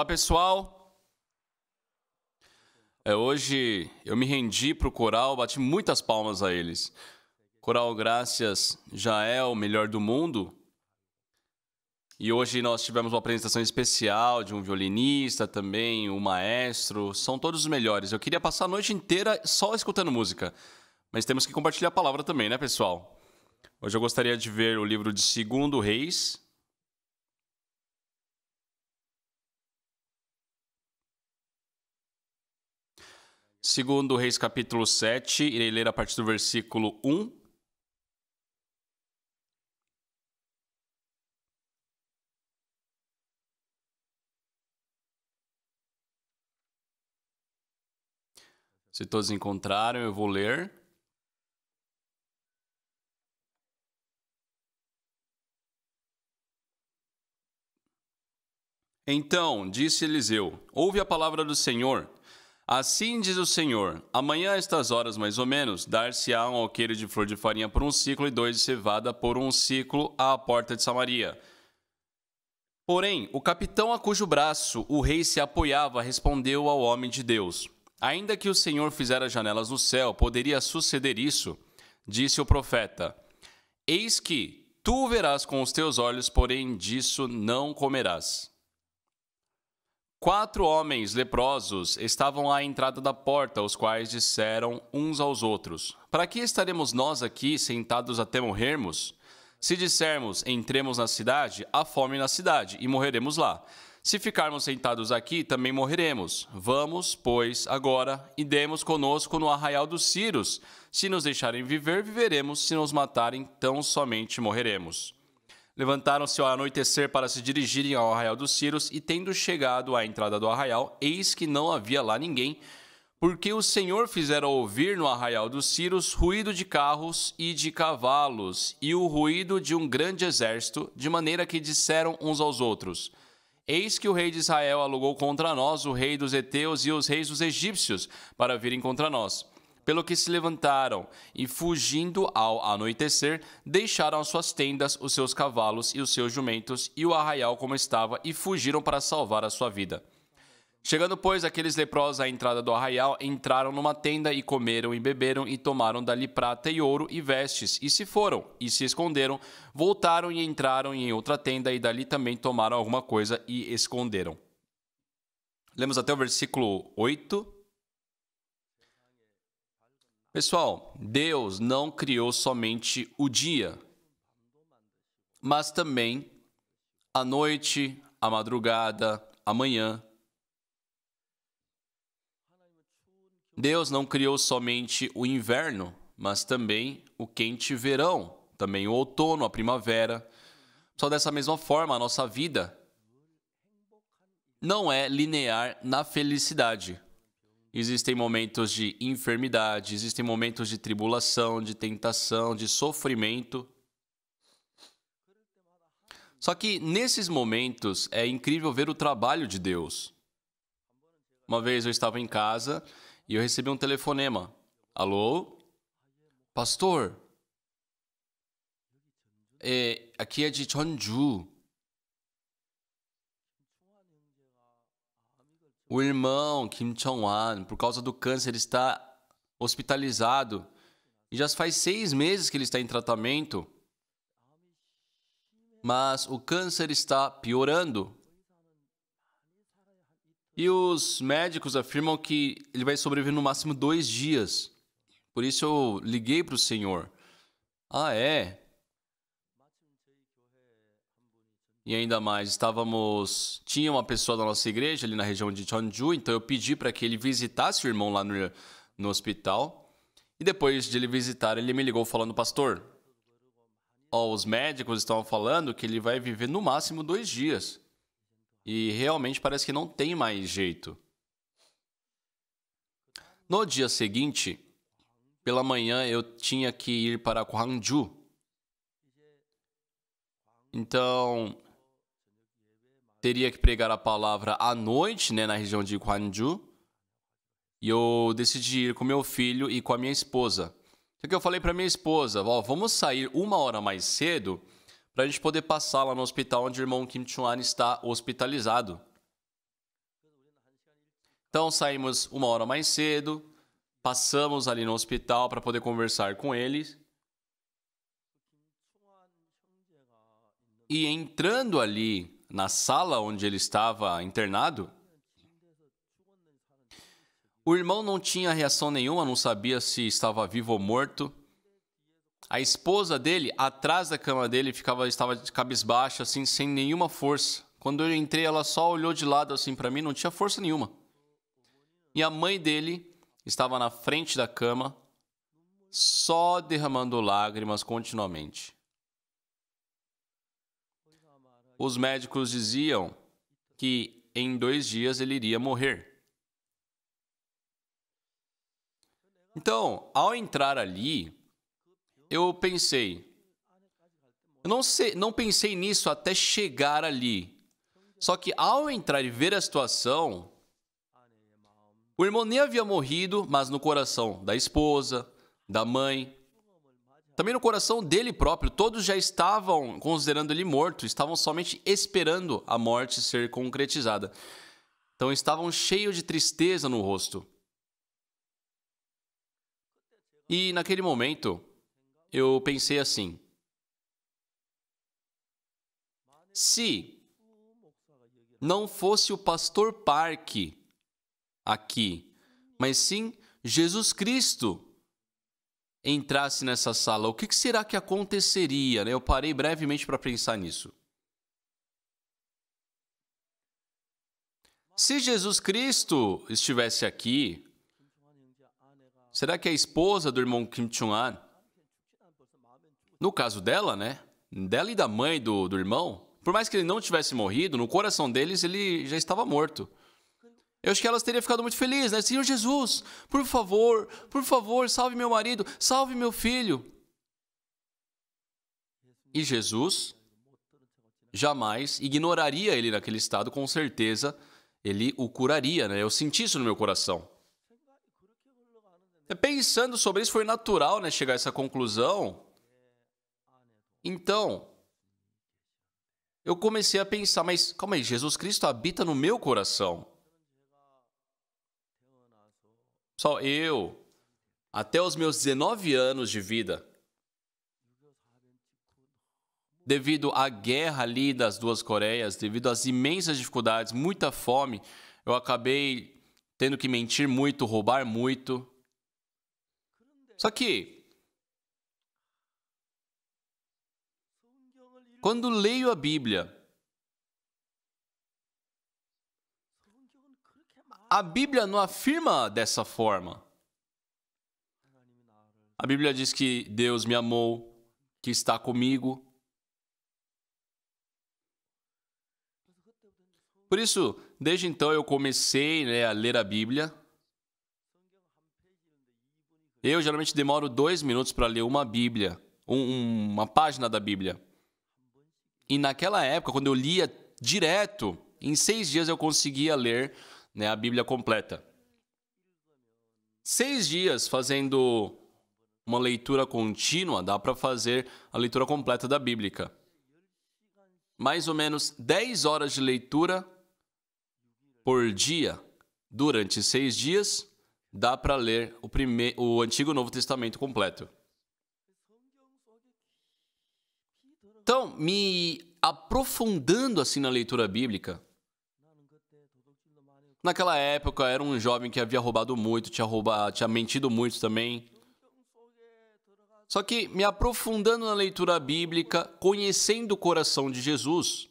Olá, pessoal. Hoje eu me rendi para o coral, bati muitas palmas a eles. Coral Graças já é o melhor do mundo. E hoje nós tivemos uma apresentação especial de um violinista também, um maestro. São todos os melhores. Eu queria passar a noite inteira só escutando música. Mas temos que compartilhar a palavra também, né, pessoal? Hoje eu gostaria de ver o livro de 2 Reis. Segundo Reis, capítulo 7, irei ler a partir do versículo 1. Se todos encontraram, eu vou ler. Então, disse Eliseu, ouve a palavra do Senhor. Assim diz o Senhor, amanhã a estas horas mais ou menos, dar-se-á um alqueire de flor de farinha por 1 ciclo e 2 de cevada por 1 ciclo à porta de Samaria. Porém, o capitão a cujo braço o rei se apoiava respondeu ao homem de Deus, ainda que o Senhor fizera janelas no céu, poderia suceder isso? Disse o profeta, eis que tu verás com os teus olhos, porém disso não comerás. 4 homens leprosos estavam à entrada da porta, os quais disseram uns aos outros, para que estaremos nós aqui sentados até morrermos? Se dissermos, entremos na cidade, há fome na cidade, e morreremos lá. Se ficarmos sentados aqui, também morreremos. Vamos, pois, agora, e demos conosco no arraial dos Círios. Se nos deixarem viver, viveremos, se nos matarem, tão somente morreremos. Levantaram-se ao anoitecer para se dirigirem ao arraial dos Círios, e tendo chegado à entrada do arraial, eis que não havia lá ninguém, porque o Senhor fizera ouvir no arraial dos Círios ruído de carros e de cavalos, e o ruído de um grande exército, de maneira que disseram uns aos outros, eis que o rei de Israel alugou contra nós o rei dos heteus e os reis dos egípcios, para virem contra nós. Pelo que se levantaram e, fugindo ao anoitecer, deixaram as suas tendas, os seus cavalos e os seus jumentos e o arraial como estava e fugiram para salvar a sua vida. Chegando, pois, aqueles leprosos à entrada do arraial, entraram numa tenda e comeram e beberam e tomaram dali prata e ouro e vestes e se foram e se esconderam, voltaram e entraram em outra tenda e dali também tomaram alguma coisa e esconderam. Lemos até o versículo 8. Pessoal, Deus não criou somente o dia, mas também a noite, a madrugada, a manhã. Deus não criou somente o inverno, mas também o quente verão, também o outono, a primavera. Só dessa mesma forma, a nossa vida não é linear na felicidade. Existem momentos de enfermidade, existem momentos de tribulação, de tentação, de sofrimento. Só que nesses momentos é incrível ver o trabalho de Deus. Uma vez eu estava em casa e eu recebi um telefonema. Alô? Pastor? Aqui é de Jeonju. O irmão Kim Chong-wan, por causa do câncer, está hospitalizado. E já faz 6 meses que ele está em tratamento. Mas o câncer está piorando. E os médicos afirmam que ele vai sobreviver no máximo 2 dias. Por isso eu liguei para o Senhor. Ah, é? E ainda mais, tinha uma pessoa da nossa igreja ali na região de Jeonju, então eu pedi para que ele visitasse o irmão lá no hospital. E depois de ele visitar, ele me ligou falando, pastor, os médicos estavam falando que ele vai viver no máximo 2 dias. E realmente parece que não tem mais jeito. No dia seguinte, pela manhã, eu tinha que ir para Gwangju. Então, teria que pregar a palavra à noite, na região de Gwangju. E eu decidi ir com meu filho e com a minha esposa. Só que eu falei para minha esposa, vamos sair 1 hora mais cedo para a gente poder passar lá no hospital onde o irmão Kim Chong-wan está hospitalizado. Então saímos 1 hora mais cedo, passamos ali no hospital para poder conversar com eles. E entrando ali na sala onde ele estava internado, o irmão não tinha reação nenhuma, não sabia se estava vivo ou morto. A esposa dele, atrás da cama dele, estava de cabisbaixa, assim, sem nenhuma força. Quando eu entrei, ela só olhou de lado assim para mim, não tinha força nenhuma. E a mãe dele estava na frente da cama, só derramando lágrimas continuamente. Os médicos diziam que em 2 dias ele iria morrer. Então, ao entrar ali, eu pensei, não pensei nisso até chegar ali. Só que ao entrar e ver a situação, o irmão nem havia morrido, mas no coração da esposa, da mãe, também no coração dele próprio, todos já estavam considerando ele morto, estavam somente esperando a morte ser concretizada. Então estavam cheios de tristeza no rosto. E naquele momento, eu pensei assim: se não fosse o pastor Park aqui, mas sim Jesus Cristo entrasse nessa sala, o que será que aconteceria? Eu parei brevemente para pensar nisso. Se Jesus Cristo estivesse aqui, será que a esposa do irmão Kim Chung-an, no caso dela, né? Dela e da mãe do irmão, por mais que ele não tivesse morrido, no coração deles ele já estava morto. Eu acho que elas teriam ficado muito felizes, né? Senhor Jesus, por favor, salve meu marido, salve meu filho. E Jesus jamais ignoraria ele naquele estado, com certeza ele o curaria, né? Eu senti isso no meu coração. Pensando sobre isso, foi natural, né, chegar a essa conclusão. Então, eu comecei a pensar, mas calma aí, Jesus Cristo habita no meu coração. Só eu, até os meus 19 anos de vida, devido à guerra ali das duas Coreias, devido às imensas dificuldades, muita fome, eu acabei tendo que mentir muito, roubar muito. Só que, quando leio a Bíblia não afirma dessa forma. A Bíblia diz que Deus me amou, que está comigo. Por isso, desde então eu comecei, né, a ler a Bíblia. Eu geralmente demoro 2 minutos para ler uma Bíblia, uma página da Bíblia. E naquela época, quando eu lia direto, em 6 dias eu conseguia ler, né, a Bíblia completa. 6 dias fazendo uma leitura contínua, dá para fazer a leitura completa da Bíblia. Mais ou menos 10 horas de leitura por dia, durante 6 dias, dá para ler o Antigo e o Novo Testamento completo. Então, me aprofundando assim na leitura bíblica, naquela época eu era um jovem que havia roubado muito, tinha mentido muito também. Só que me aprofundando na leitura bíblica, conhecendo o coração de Jesus,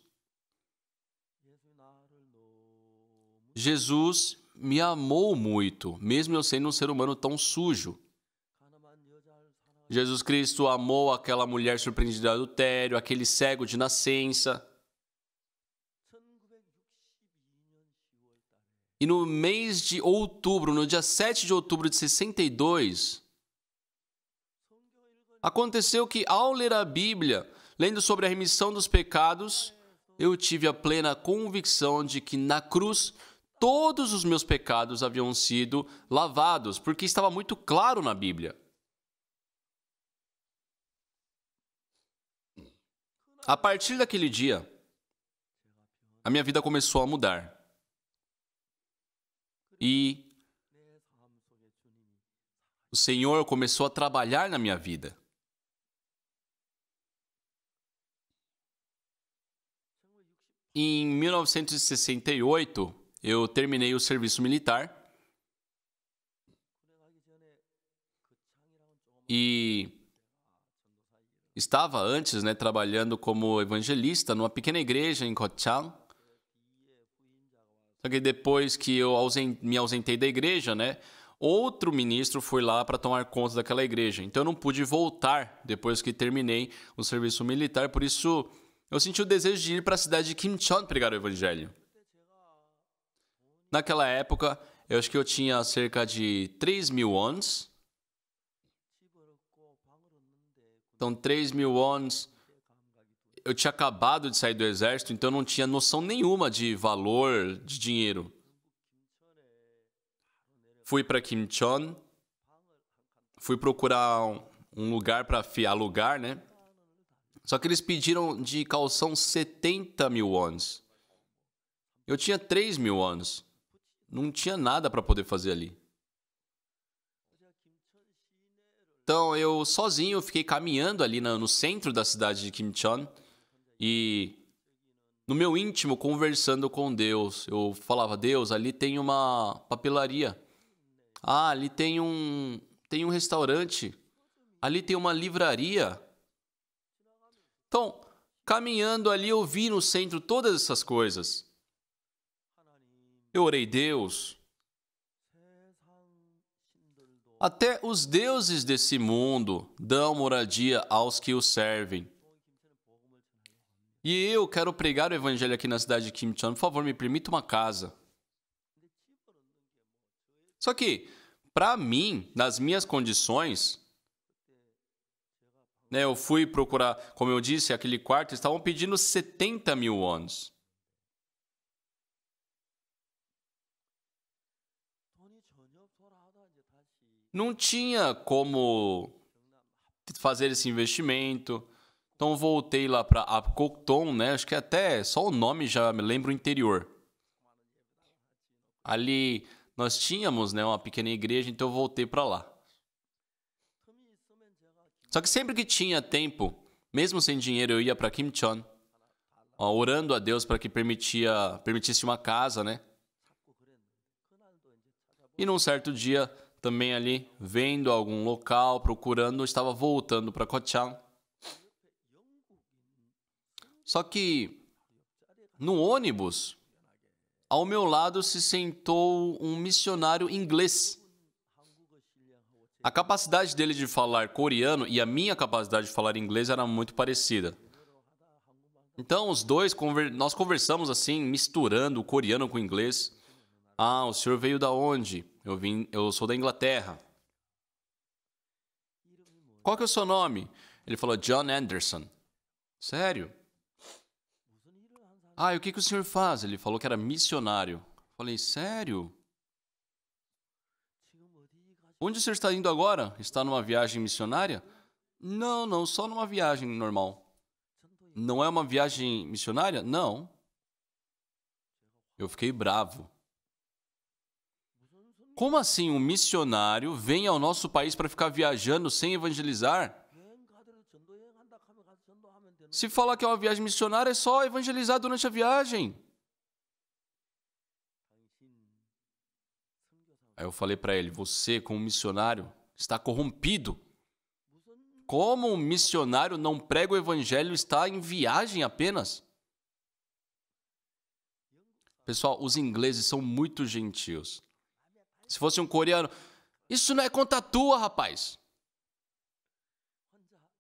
Jesus me amou muito, mesmo eu sendo um ser humano tão sujo. Jesus Cristo amou aquela mulher surpreendida de adultério, aquele cego de nascença. E no mês de outubro, no dia 7 de outubro de 62, aconteceu que, ao ler a Bíblia, lendo sobre a remissão dos pecados, eu tive a plena convicção de que na cruz todos os meus pecados haviam sido lavados, porque estava muito claro na Bíblia. A partir daquele dia, a minha vida começou a mudar. E o Senhor começou a trabalhar na minha vida. Em 1968, eu terminei o serviço militar e estava antes, trabalhando como evangelista numa pequena igreja em Kochang. Só que depois que eu me ausentei da igreja, outro ministro foi lá para tomar conta daquela igreja. Então eu não pude voltar depois que terminei o serviço militar. Por isso, eu senti o desejo de ir para a cidade de Kimcheon pregar o evangelho. Naquela época, eu acho que eu tinha cerca de 3.000 wons. Então, 3.000 wons. Eu tinha acabado de sair do exército, então eu não tinha noção nenhuma de valor de dinheiro. Fui para Kimcheon, fui procurar um lugar para alugar, Só que eles pediram de calção 70.000 wons. Eu tinha 3.000 wons. Não tinha nada para poder fazer ali. Então, eu sozinho fiquei caminhando ali no centro da cidade de Kimcheon e no meu íntimo conversando com Deus. Eu falava, Deus, ali tem uma papelaria. Ah, ali tem um restaurante. Ali tem uma livraria. Então, caminhando ali, eu vi no centro todas essas coisas. Eu orei, Deus, até os deuses desse mundo dão moradia aos que o servem. E eu quero pregar o evangelho aqui na cidade de Kimcheon. Por favor, me permita uma casa. Só que, para mim, nas minhas condições, eu fui procurar, como eu disse, aquele quarto, estavam pedindo 70.000 wons. Não tinha como fazer esse investimento. Então, voltei lá para Apgujeong, acho que até só o nome já me lembra o interior. Ali nós tínhamos, uma pequena igreja, então eu voltei para lá. Só que sempre que tinha tempo, mesmo sem dinheiro, eu ia para Kimcheon, orando a Deus para que permitisse uma casa, E num certo dia, também ali, vendo algum local, procurando, eu estava voltando para Kochang. Só que, no ônibus, ao meu lado se sentou um missionário inglês. A capacidade dele de falar coreano e a minha capacidade de falar inglês era muito parecida. Então, os dois, nós conversamos assim, misturando o coreano com o inglês. Ah, o senhor veio da onde? Eu sou da Inglaterra. Qual que é o seu nome? Ele falou, John Anderson. Sério? Ah, e o que o senhor faz? Ele falou que era missionário. Falei, sério? Onde o senhor está indo agora? Está numa viagem missionária? Não, só numa viagem normal. Não é uma viagem missionária? Não. Eu fiquei bravo. Como assim um missionário vem ao nosso país para ficar viajando sem evangelizar? Se falar que é uma viagem missionária, é só evangelizar durante a viagem. Aí eu falei para ele, você, como missionário, está corrompido. Como um missionário não prega o evangelho e está em viagem apenas? Pessoal, os ingleses são muito gentios. Se fosse um coreano, isso não é conta tua, rapaz.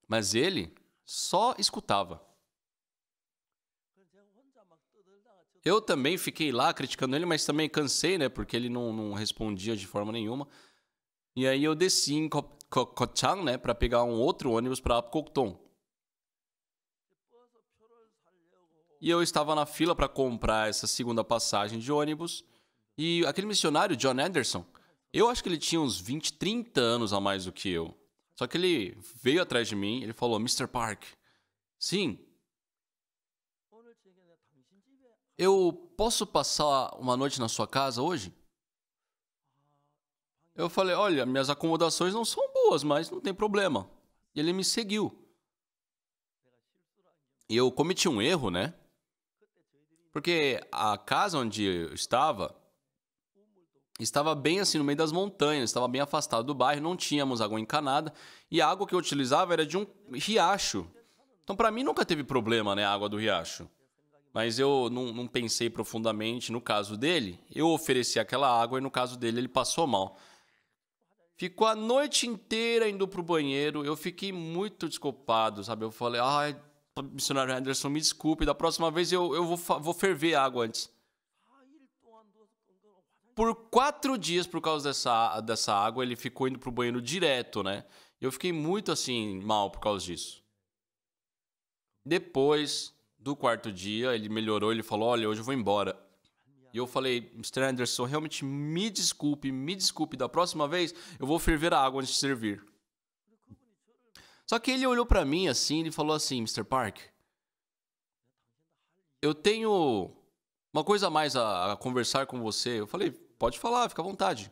Mas ele só escutava. Eu também fiquei lá criticando ele, mas também cansei, porque ele não respondia de forma nenhuma. E aí eu desci em Kochang, para pegar um outro ônibus para Apgujeong. E eu estava na fila para comprar essa segunda passagem de ônibus. E aquele missionário, John Anderson, eu acho que ele tinha uns 20, 30 anos a mais do que eu. Só que ele veio atrás de mim, ele falou, Mr. Park, sim, eu posso passar uma noite na sua casa hoje? Eu falei, olha, minhas acomodações não são boas, mas não tem problema. E ele me seguiu. E eu cometi um erro, né? Porque a casa onde eu estava bem assim no meio das montanhas, estava bem afastado do bairro, não tínhamos água encanada e a água que eu utilizava era de um riacho. Então, para mim, nunca teve problema, né, a água do riacho. Mas eu não pensei profundamente no caso dele. Eu ofereci aquela água e no caso dele ele passou mal. Ficou a noite inteira indo pro banheiro. Eu fiquei muito desculpado, sabe? Eu falei, ai, missionário Henderson, me desculpe. Da próxima vez eu vou ferver a água antes. Por 4 dias, por causa dessa água, ele ficou indo pro banheiro direto, né? Eu fiquei muito, assim, mal por causa disso. Depois do 4º dia, ele melhorou, ele falou, olha, hoje eu vou embora. E eu falei, Mr. Anderson, realmente me desculpe, da próxima vez eu vou ferver a água antes de servir. Só que ele olhou pra mim assim, ele falou assim, Mr. Park, eu tenho uma coisa a mais a conversar com você. Eu falei, pode falar, fica à vontade.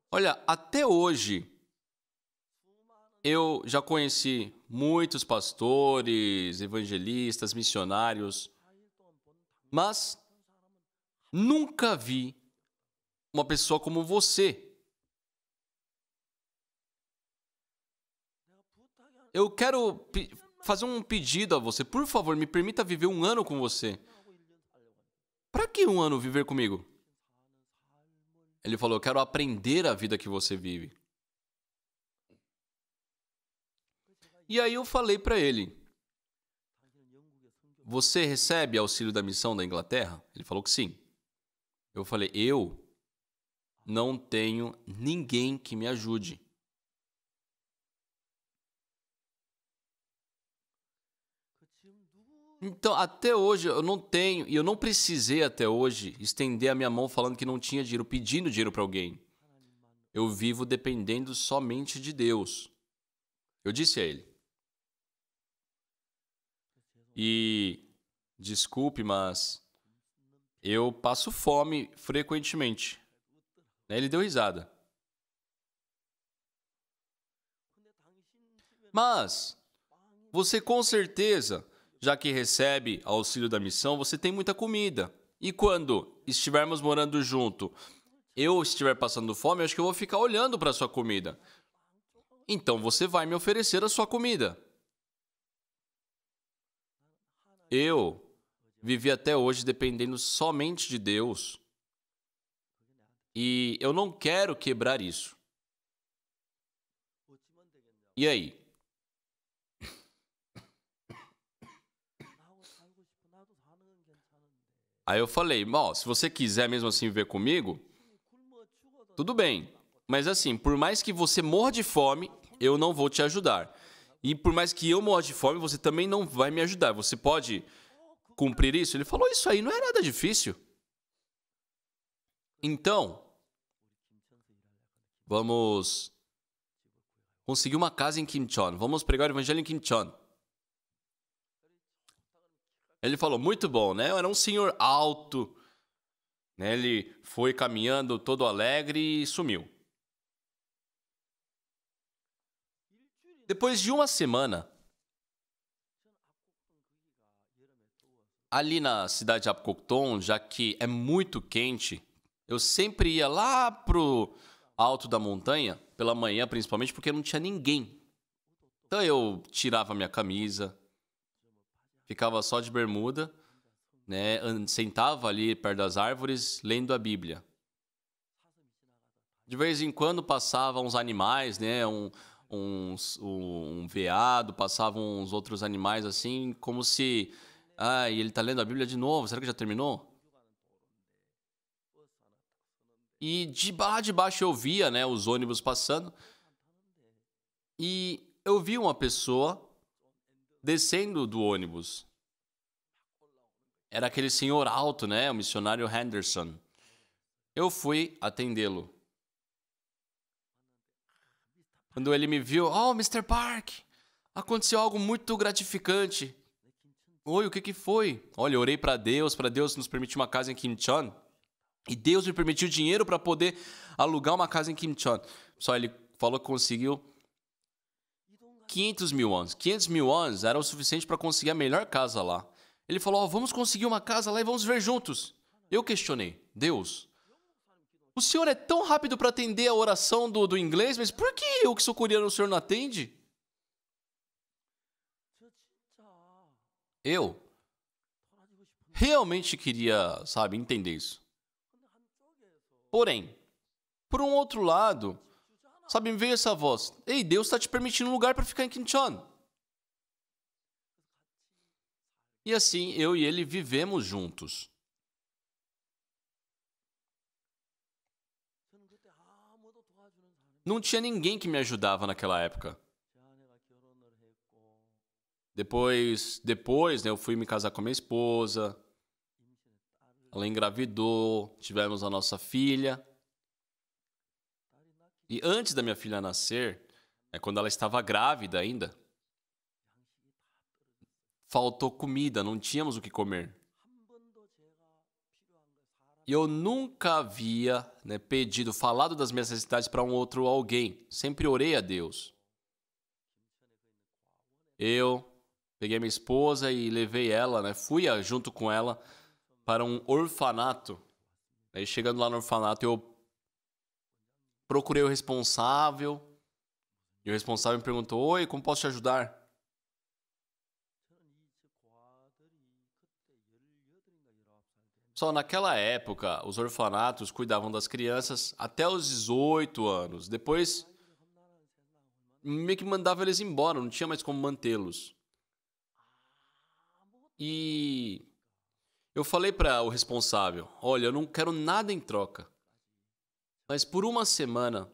Olha, até hoje, eu já conheci muitos pastores, evangelistas, missionários, mas nunca vi uma pessoa como você. Eu quero fazer um pedido a você. Por favor, me permita viver 1 ano com você. Para que 1 ano viver comigo? Ele falou, eu quero aprender a vida que você vive. E aí eu falei para ele, você recebe auxílio da missão da Inglaterra? Ele falou que sim. Eu falei, eu não tenho ninguém que me ajude. Então, até hoje, eu não tenho, e eu não precisei até hoje estender a minha mão falando que não tinha dinheiro, pedindo dinheiro para alguém. Eu vivo dependendo somente de Deus. Eu disse a ele. E, desculpe, mas eu passo fome frequentemente. Ele deu risada. Mas, você com certeza, já que recebe auxílio da missão, você tem muita comida. E quando estivermos morando junto, eu estiver passando fome, eu acho que eu vou ficar olhando para a sua comida. Então você vai me oferecer a sua comida. Eu vivi até hoje dependendo somente de Deus. E eu não quero quebrar isso. E aí? Aí eu falei, bom, se você quiser mesmo assim viver comigo, tudo bem. Mas assim, por mais que você morra de fome, eu não vou te ajudar. E por mais que eu morra de fome, você também não vai me ajudar. Você pode cumprir isso? Ele falou, isso aí não é nada difícil. Então, vamos conseguir uma casa em Kimcheon. Vamos pregar o evangelho em Kimcheon. Ele falou, muito bom, né? Era um senhor alto, né? Ele foi caminhando todo alegre e sumiu. Depois de 1 semana, ali na cidade de Apocton, já que é muito quente, eu sempre ia lá pro alto da montanha, pela manhã principalmente, porque não tinha ninguém. Então eu tirava minha camisa, ficava só de bermuda, né? Sentava ali perto das árvores, lendo a Bíblia. De vez em quando passavam uns animais, né? Um veado, passavam uns outros animais assim, como se... Ah, e ele tá lendo a Bíblia de novo, será que já terminou? E lá de baixo eu via, né, os ônibus passando. E eu vi uma pessoa descendo do ônibus. Era aquele senhor alto, né, o missionário Henderson. Eu fui atendê-lo. Quando ele me viu, oh, Mr. Park, aconteceu algo muito gratificante. Oi, o que foi? Olha, eu orei para Deus nos permitir uma casa em Kimcheon. E Deus me permitiu dinheiro para poder alugar uma casa em Kimcheon. Só ele falou que conseguiu 500 mil wons. 500 mil wons era o suficiente para conseguir a melhor casa lá. Ele falou, ó, vamos conseguir uma casa lá e vamos ver juntos. Eu questionei, Deus, o senhor é tão rápido para atender a oração do inglês, mas por que eu que sou coreano o senhor não atende? Eu realmente queria, sabe, entender isso. Porém, por um outro lado, sabe, me veio essa voz. Ei, Deus está te permitindo um lugar para ficar em Kimcheon. E assim, eu e ele vivemos juntos. Não tinha ninguém que me ajudava naquela época. Depois, né, eu fui me casar com a minha esposa. Ela engravidou, tivemos a nossa filha. E antes da minha filha nascer, quando ela estava grávida ainda, faltou comida, não tínhamos o que comer. E eu nunca havia, né, falado das minhas necessidades para um outro alguém. Sempre orei a Deus. Eu peguei minha esposa e levei ela, né, fui junto com ela para um orfanato. Aí chegando lá no orfanato, eu procurei o responsável. E o responsável me perguntou, oi, como posso te ajudar? Só naquela época, os orfanatos cuidavam das crianças até os 18 anos. Depois, meio que mandava eles embora, não tinha mais como mantê-los. E eu falei para o responsável, olha, eu não quero nada em troca. Mas por uma semana,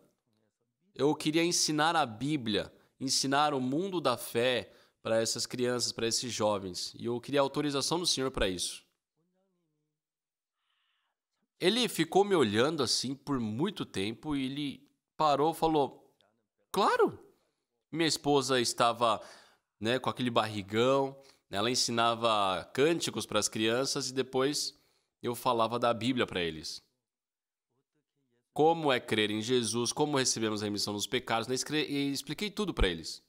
eu queria ensinar a Bíblia, ensinar o mundo da fé para essas crianças, para esses jovens. E eu queria a autorização do Senhor para isso. Ele ficou me olhando assim por muito tempo e ele parou e falou, claro. Minha esposa estava, né, com aquele barrigão, ela ensinava cânticos para as crianças e depois eu falava da Bíblia para eles. Como é crer em Jesus, como recebemos a remissão dos pecados, né, e expliquei tudo para eles.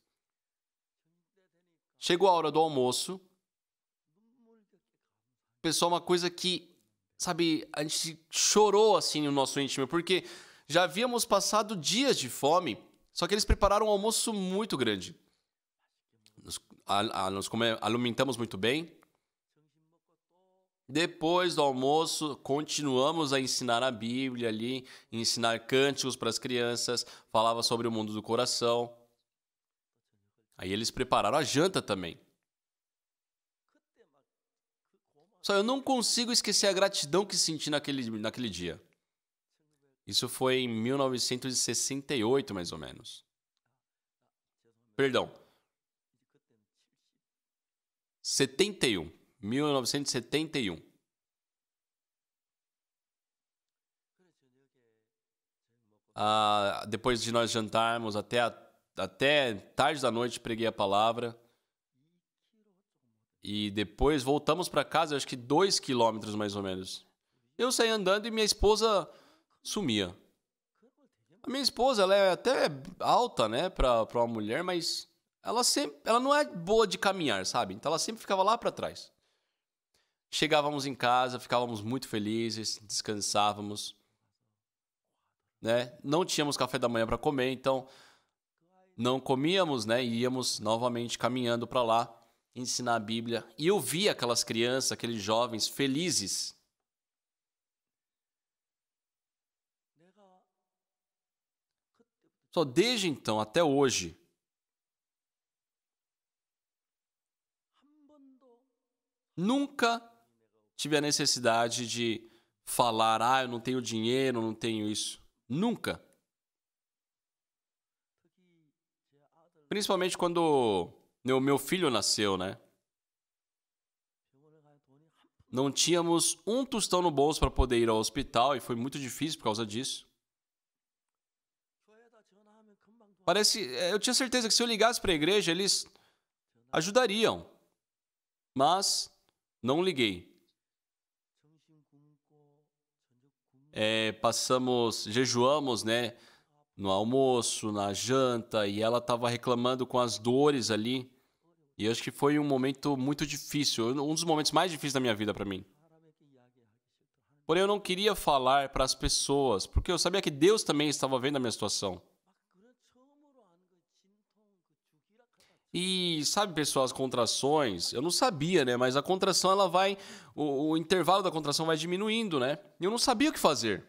Chegou a hora do almoço. Pessoal, uma coisa que, sabe, a gente chorou assim no nosso íntimo, porque já havíamos passado dias de fome, só que eles prepararam um almoço muito grande. Nos alimentamos muito bem. Depois do almoço, continuamos a ensinar a Bíblia ali, ensinar cânticos para as crianças, falava sobre o mundo do coração. Aí eles prepararam a janta também. Só eu não consigo esquecer a gratidão que senti naquele dia. Isso foi em 1968, mais ou menos. Perdão. 71. 1971. Depois de nós jantarmos, até tarde da noite, preguei a palavra. E depois voltamos para casa, acho que 2 quilômetros mais ou menos. Eu saí andando e minha esposa sumia. A minha esposa, ela é até alta, né, para uma mulher, mas ela não é boa de caminhar, sabe? Então ela sempre ficava lá para trás. Chegávamos em casa, ficávamos muito felizes, descansávamos, né? Não tínhamos café da manhã para comer, então não comíamos, né? E íamos novamente caminhando para lá, ensinar a Bíblia. E eu via aquelas crianças, aqueles jovens felizes. Só desde então até hoje, nunca tive a necessidade de falar, eu não tenho dinheiro, não tenho isso. Nunca. Principalmente quando meu filho nasceu, né? Não tínhamos um tostão no bolso para poder ir ao hospital e foi muito difícil por causa disso. Eu tinha certeza que se eu ligasse para a igreja, eles ajudariam. Mas não liguei. jejuamos, né? No almoço, na janta, e ela estava reclamando com as dores ali. E eu acho que foi um momento muito difícil, um dos momentos mais difíceis da minha vida para mim. Porém, eu não queria falar para as pessoas, porque eu sabia que Deus também estava vendo a minha situação. E sabe, pessoal, as contrações, eu não sabia, né? Mas a contração, ela vai, o intervalo da contração vai diminuindo, né? E eu não sabia o que fazer.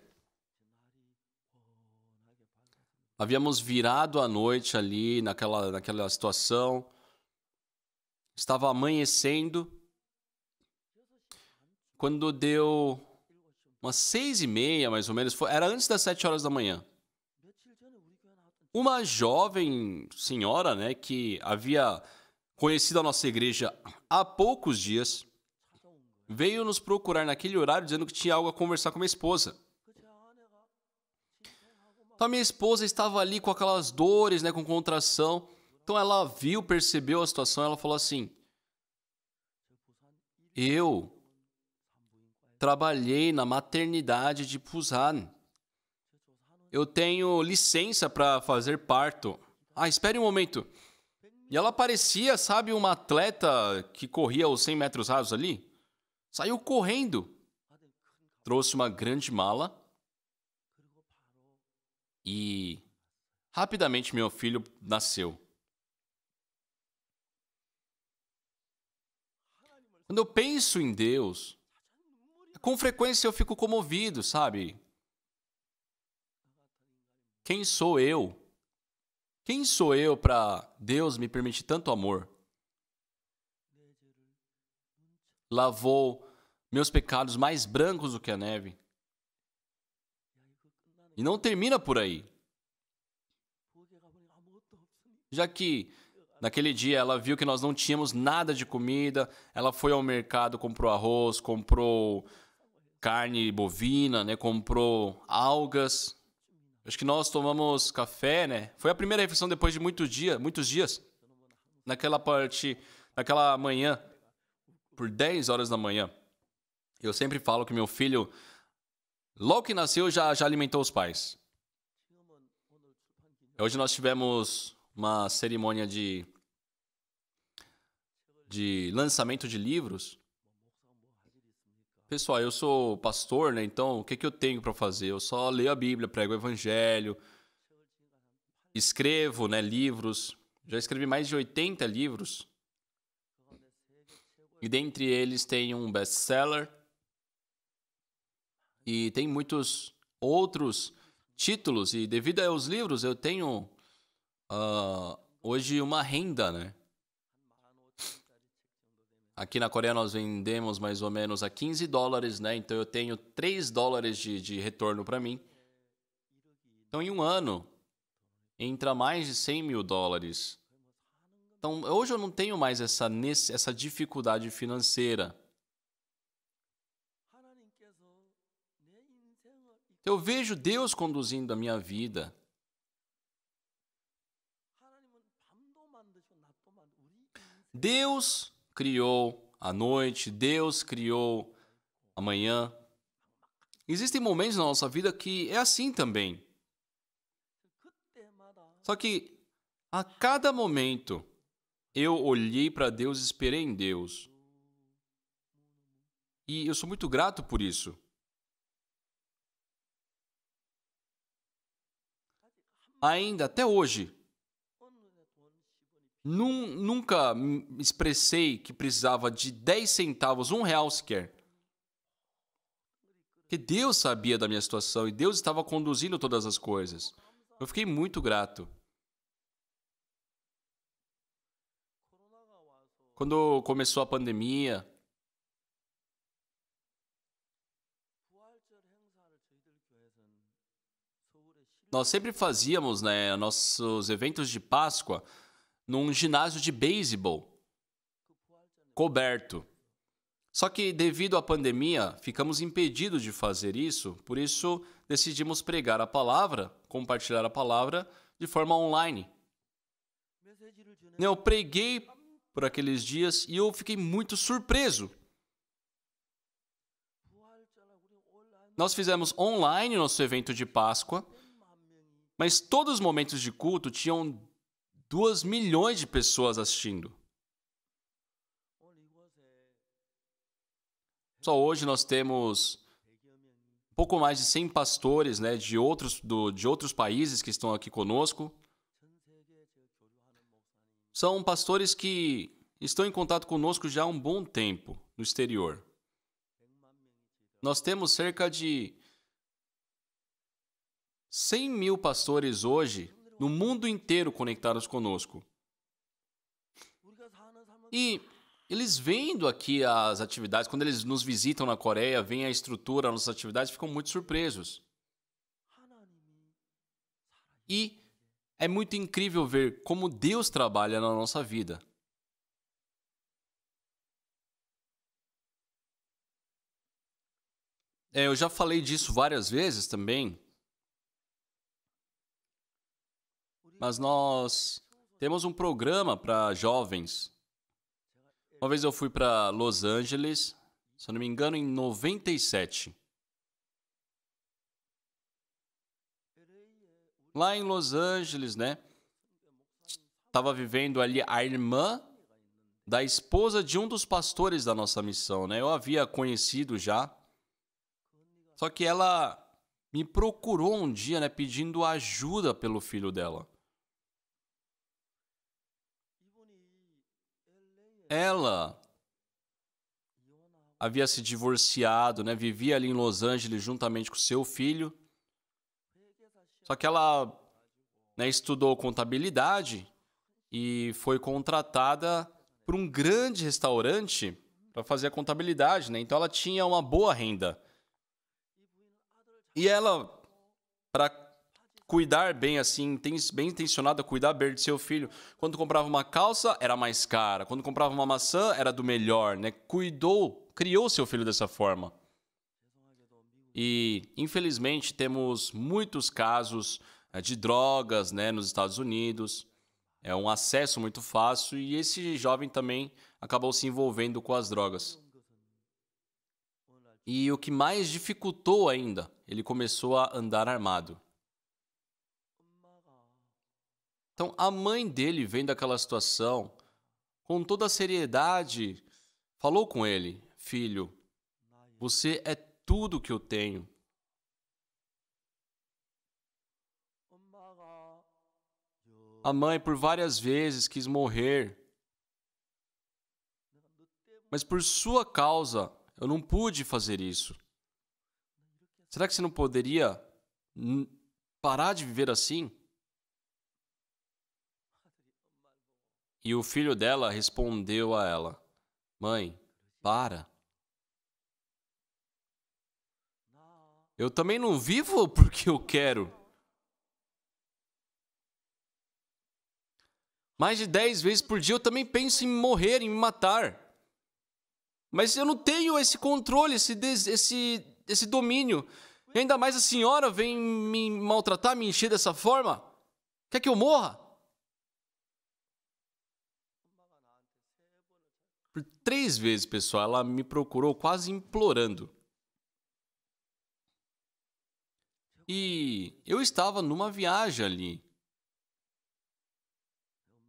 Havíamos virado a noite ali naquela situação. Estava amanhecendo. Quando deu umas 6h30, mais ou menos, era antes das 7 horas da manhã. Uma jovem senhora, né, que havia conhecido a nossa igreja há poucos dias, veio nos procurar naquele horário dizendo que tinha algo a conversar com minha esposa. Então, a minha esposa estava ali com aquelas dores, né, com contração. Então, ela viu, percebeu a situação, ela falou assim: eu trabalhei na maternidade de Busan. Eu tenho licença para fazer parto. Ah, espere um momento. E ela parecia, sabe, uma atleta que corria os 100 metros rasos ali. Saiu correndo. Trouxe uma grande mala. E rapidamente meu filho nasceu. Quando eu penso em Deus, com frequência eu fico comovido, sabe? Quem sou eu? Quem sou eu para Deus me permitir tanto amor? Lavou meus pecados mais brancos do que a neve. E não termina por aí. Já que naquele dia ela viu que nós não tínhamos nada de comida, ela foi ao mercado, comprou arroz, comprou carne bovina, né? Comprou algas. Acho que nós tomamos café, né? Foi a primeira refeição depois de muitos dias. Naquela manhã, por 10 horas da manhã. Eu sempre falo que meu filho, logo que nasceu, já alimentou os pais. Hoje nós tivemos uma cerimônia de lançamento de livros. Pessoal, eu sou pastor, né? Então, o que eu tenho para fazer? Eu só leio a Bíblia, prego o Evangelho, escrevo, né, livros. Já escrevi mais de 80 livros. E dentre eles tem um best-seller. E tem muitos outros títulos. E devido aos livros, eu tenho hoje uma renda, né? Aqui na Coreia nós vendemos mais ou menos a $15, né? Então eu tenho $3 de retorno para mim. Então em um ano entra mais de $100 mil. Então hoje eu não tenho mais essa dificuldade financeira. Eu vejo Deus conduzindo a minha vida. Deus criou a noite, Deus criou a manhã. Existem momentos na nossa vida que é assim também. Só que a cada momento eu olhei para Deus e esperei em Deus. E eu sou muito grato por isso. Ainda até hoje, nunca expressei que precisava de 10 centavos, R$1 sequer. Porque Deus sabia da minha situação e Deus estava conduzindo todas as coisas. Eu fiquei muito grato. Quando começou a pandemia, nós sempre fazíamos, né, nossos eventos de Páscoa num ginásio de beisebol coberto. Só que devido à pandemia, ficamos impedidos de fazer isso, por isso decidimos pregar a palavra, compartilhar a palavra de forma online. Eu preguei por aqueles dias e eu fiquei muito surpreso. Nós fizemos online nosso evento de Páscoa, mas todos os momentos de culto tinham 2 milhões de pessoas assistindo. Só hoje nós temos um pouco mais de 100 pastores, né, de outros países que estão aqui conosco. São pastores que estão em contato conosco já há um bom tempo no exterior. Nós temos cerca de 100 mil pastores hoje no mundo inteiro conectados conosco. E eles vendo aqui as atividades, quando eles nos visitam na Coreia, veem a estrutura, as nossas atividades, ficam muito surpresos. E é muito incrível ver como Deus trabalha na nossa vida. Eu já falei disso várias vezes também, mas nós temos um programa para jovens. Uma vez eu fui para Los Angeles, se eu não me engano, em 97. Lá em Los Angeles, né? Estava vivendo ali a irmã da esposa de um dos pastores da nossa missão, né? Eu havia conhecido já. Só que ela me procurou um dia, né, pedindo ajuda pelo filho dela. Ela havia se divorciado, né? Vivia ali em Los Angeles juntamente com seu filho. Só que ela, né, estudou contabilidade e foi contratada por um grande restaurante para fazer a contabilidade, né? Então ela tinha uma boa renda. E ela, para cuidar bem, assim, bem intencionada, cuidar bem de seu filho, quando comprava uma calça, era mais cara. Quando comprava uma maçã, era do melhor, né? Criou seu filho dessa forma. E, infelizmente, temos muitos casos de drogas, né, nos Estados Unidos. É um acesso muito fácil e esse jovem também acabou se envolvendo com as drogas. E o que mais dificultou ainda, ele começou a andar armado. Então, a mãe dele, vendo aquela situação, com toda a seriedade, falou com ele: filho, você é tudo que eu tenho. A mãe, por várias vezes, quis morrer. Mas por sua causa, eu não pude fazer isso. Será que você não poderia parar de viver assim? E o filho dela respondeu a ela: mãe, para. Eu também não vivo porque eu quero. Mais de 10 vezes por dia eu também penso em morrer, em me matar. Mas eu não tenho esse controle, esse domínio. E ainda mais a senhora vem me maltratar, me encher dessa forma? Quer que eu morra? Por 3 vezes, pessoal, ela me procurou quase implorando. E eu estava numa viagem ali.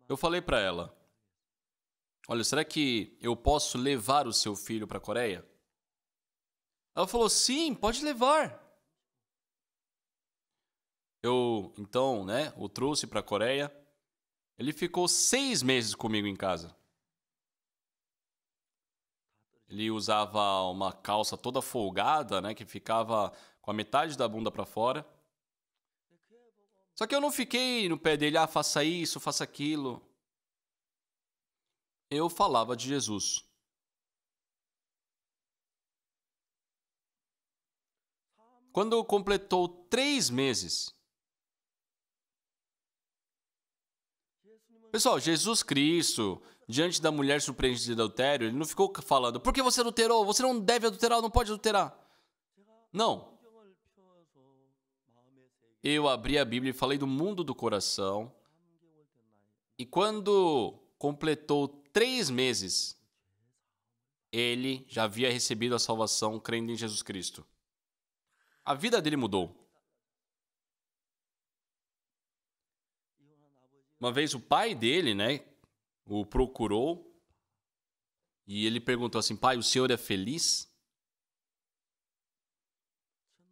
Eu falei para ela: olha, será que eu posso levar o seu filho para a Coreia? Ela falou: sim, pode levar. Eu, então, né, o trouxe para a Coreia. Ele ficou 6 meses comigo em casa. Ele usava uma calça toda folgada, né, que ficava com a metade da bunda para fora. Só que eu não fiquei no pé dele: faça isso, faça aquilo. Eu falava de Jesus. Quando completou 3 meses, pessoal, Jesus Cristo, diante da mulher surpreendida de adultério, ele não ficou falando: por que você adulterou? Você não deve adulterar, não pode adulterar. Não. Eu abri a Bíblia e falei do mundo do coração. E quando completou 3 meses, ele já havia recebido a salvação crendo em Jesus Cristo. A vida dele mudou. Uma vez o pai dele, né, o procurou e ele perguntou assim: pai, o senhor é feliz?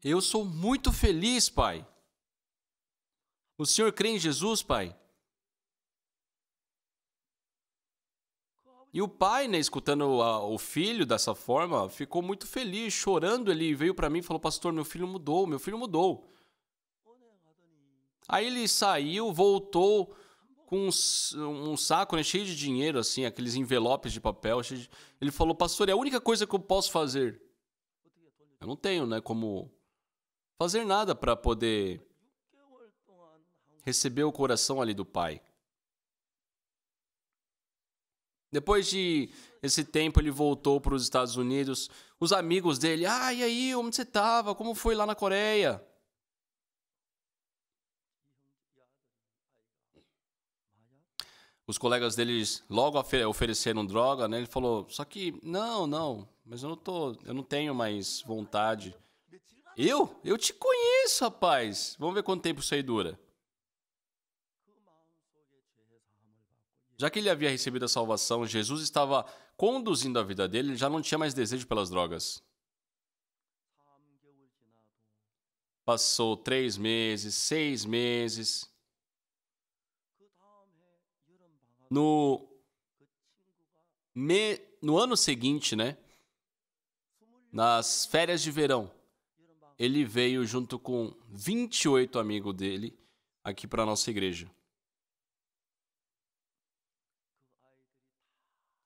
Eu sou muito feliz, pai. O senhor crê em Jesus, pai? E o pai, né, escutando o filho dessa forma, ficou muito feliz, chorando. Ele veio para mim e falou: pastor, meu filho mudou, meu filho mudou. Aí ele saiu, voltou com um saco, né, cheio de dinheiro, assim, aqueles envelopes de papel. Ele falou: pastor, é a única coisa que eu posso fazer. Eu não tenho, né, como fazer nada para poder receber o coração ali do pai. Depois de esse tempo, ele voltou para os Estados Unidos. Os amigos dele: ah, e aí, onde você estava? Como foi lá na Coreia? Os colegas deles logo ofereceram droga, né? Ele falou: só que, não, mas eu não tenho mais vontade. Eu te conheço, rapaz. Vamos ver quanto tempo isso aí dura. Já que ele havia recebido a salvação, Jesus estava conduzindo a vida dele, ele já não tinha mais desejo pelas drogas. Passou 3 meses, 6 meses. No ano seguinte, né? Nas férias de verão, ele veio junto com 28 amigos dele aqui para a nossa igreja.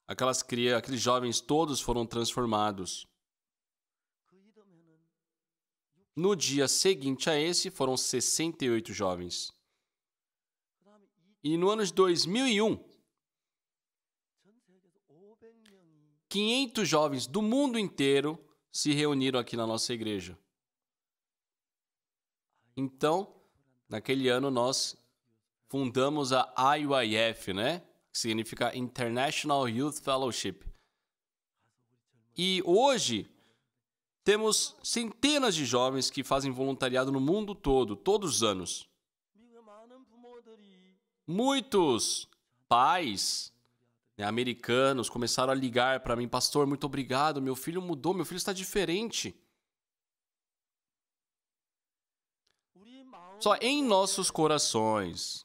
Aqueles jovens todos foram transformados. No dia seguinte a esse, foram 68 jovens. E no ano de 2001, 500 jovens do mundo inteiro se reuniram aqui na nossa igreja. Então, naquele ano, nós fundamos a IYF, né? Que significa International Youth Fellowship. E hoje, temos centenas de jovens que fazem voluntariado no mundo todo, todos os anos. Muitos pais, né, americanos começaram a ligar para mim: pastor, muito obrigado, meu filho mudou, meu filho está diferente. Só em nossos corações.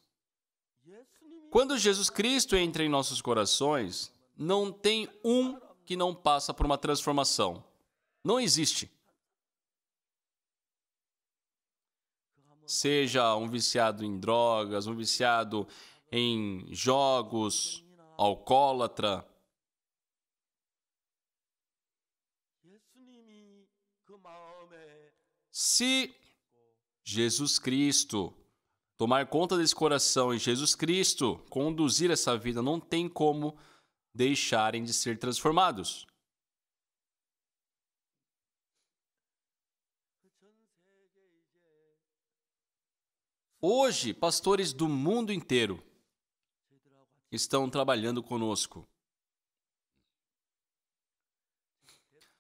Quando Jesus Cristo entra em nossos corações, não tem um que não passa por uma transformação. Não existe. Seja um viciado em drogas, um viciado em jogos, alcoólatra. Se Jesus Cristo tomar conta desse coração e Jesus Cristo conduzir essa vida, não tem como deixarem de ser transformados. Hoje, pastores do mundo inteiro estão trabalhando conosco.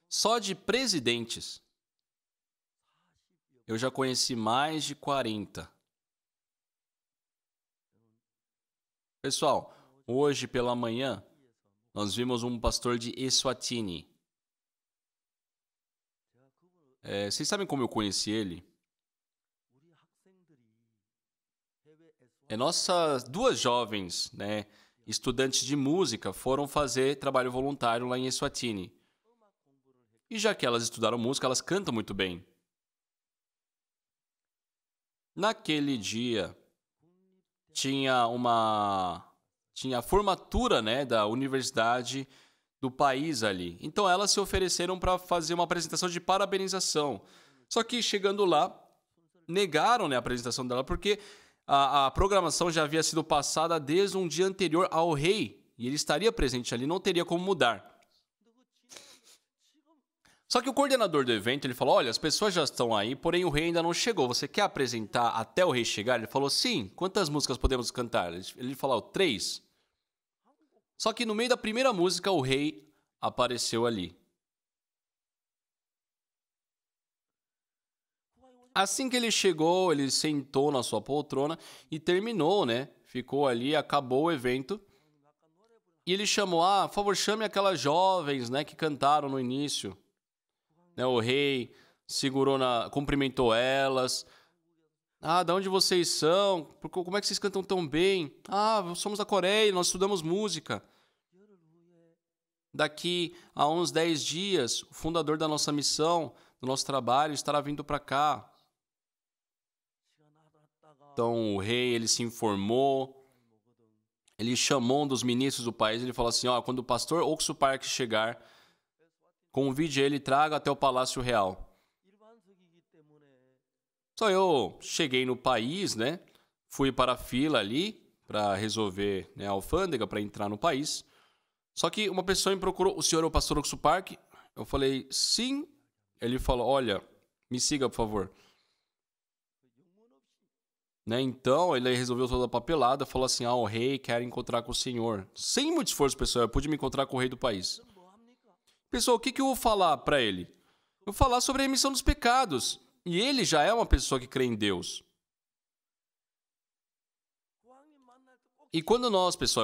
Só de presidentes, eu já conheci mais de 40. Pessoal, hoje pela manhã, nós vimos um pastor de Eswatini. Vocês sabem como eu conheci ele? Nossas 2 jovens, né, estudantes de música, foram fazer trabalho voluntário lá em Eswatini. E já que elas estudaram música, elas cantam muito bem. Naquele dia, tinha a formatura, né, da universidade do país ali. Então, elas se ofereceram para fazer uma apresentação de parabenização. Só que, chegando lá, negaram, né, a apresentação dela, porque a programação já havia sido passada desde um dia anterior ao rei, e ele estaria presente ali, não teria como mudar. Só que o coordenador do evento, ele falou: olha, as pessoas já estão aí, porém o rei ainda não chegou. Você quer apresentar até o rei chegar? Ele falou: sim. Quantas músicas podemos cantar? Ele falou: 3. Só que no meio da primeira música, o rei apareceu ali. Assim que ele chegou, ele sentou na sua poltrona e terminou, né? Ficou ali, acabou o evento. E ele chamou, por favor, chame aquelas jovens, né, que cantaram no início. Né, o rei cumprimentou elas. De onde vocês são? Como é que vocês cantam tão bem? Somos da Coreia, nós estudamos música. Daqui a uns 10 dias, o fundador da nossa missão, do nosso trabalho, estará vindo para cá. Então o rei, ele se informou, ele chamou um dos ministros do país, ele falou assim, quando o pastor Oksu Park chegar, convide ele e traga até o Palácio Real. Só eu cheguei no país, né? Fui para a fila ali para resolver, né, a alfândega para entrar no país. Só que uma pessoa me procurou, o senhor é o pastor Oksu Park? Eu falei, sim. Ele falou, olha, me siga, por favor. Né? Então, ele resolveu toda a papelada, falou assim, o rei quer encontrar com o senhor. Sem muito esforço, pessoal, eu pude me encontrar com o rei do país. Pessoal, o que eu vou falar para ele? Eu vou falar sobre a remissão dos pecados. E ele já é uma pessoa que crê em Deus. E quando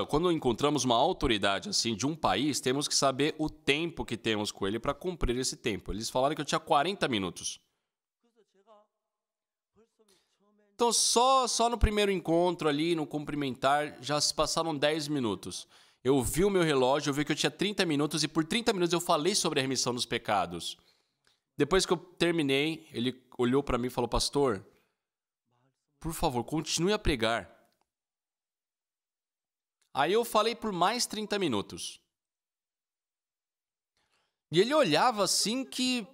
quando encontramos uma autoridade assim de um país, temos que saber o tempo que temos com ele para cumprir esse tempo. Eles falaram que eu tinha 40 minutos. Então, só no primeiro encontro ali, no cumprimentar, já se passaram 10 minutos. Eu vi o meu relógio, eu vi que eu tinha 30 minutos e por 30 minutos eu falei sobre a remissão dos pecados. Depois que eu terminei, ele olhou para mim e falou, pastor, por favor, continue a pregar. Aí eu falei por mais 30 minutos. E ele olhava assim que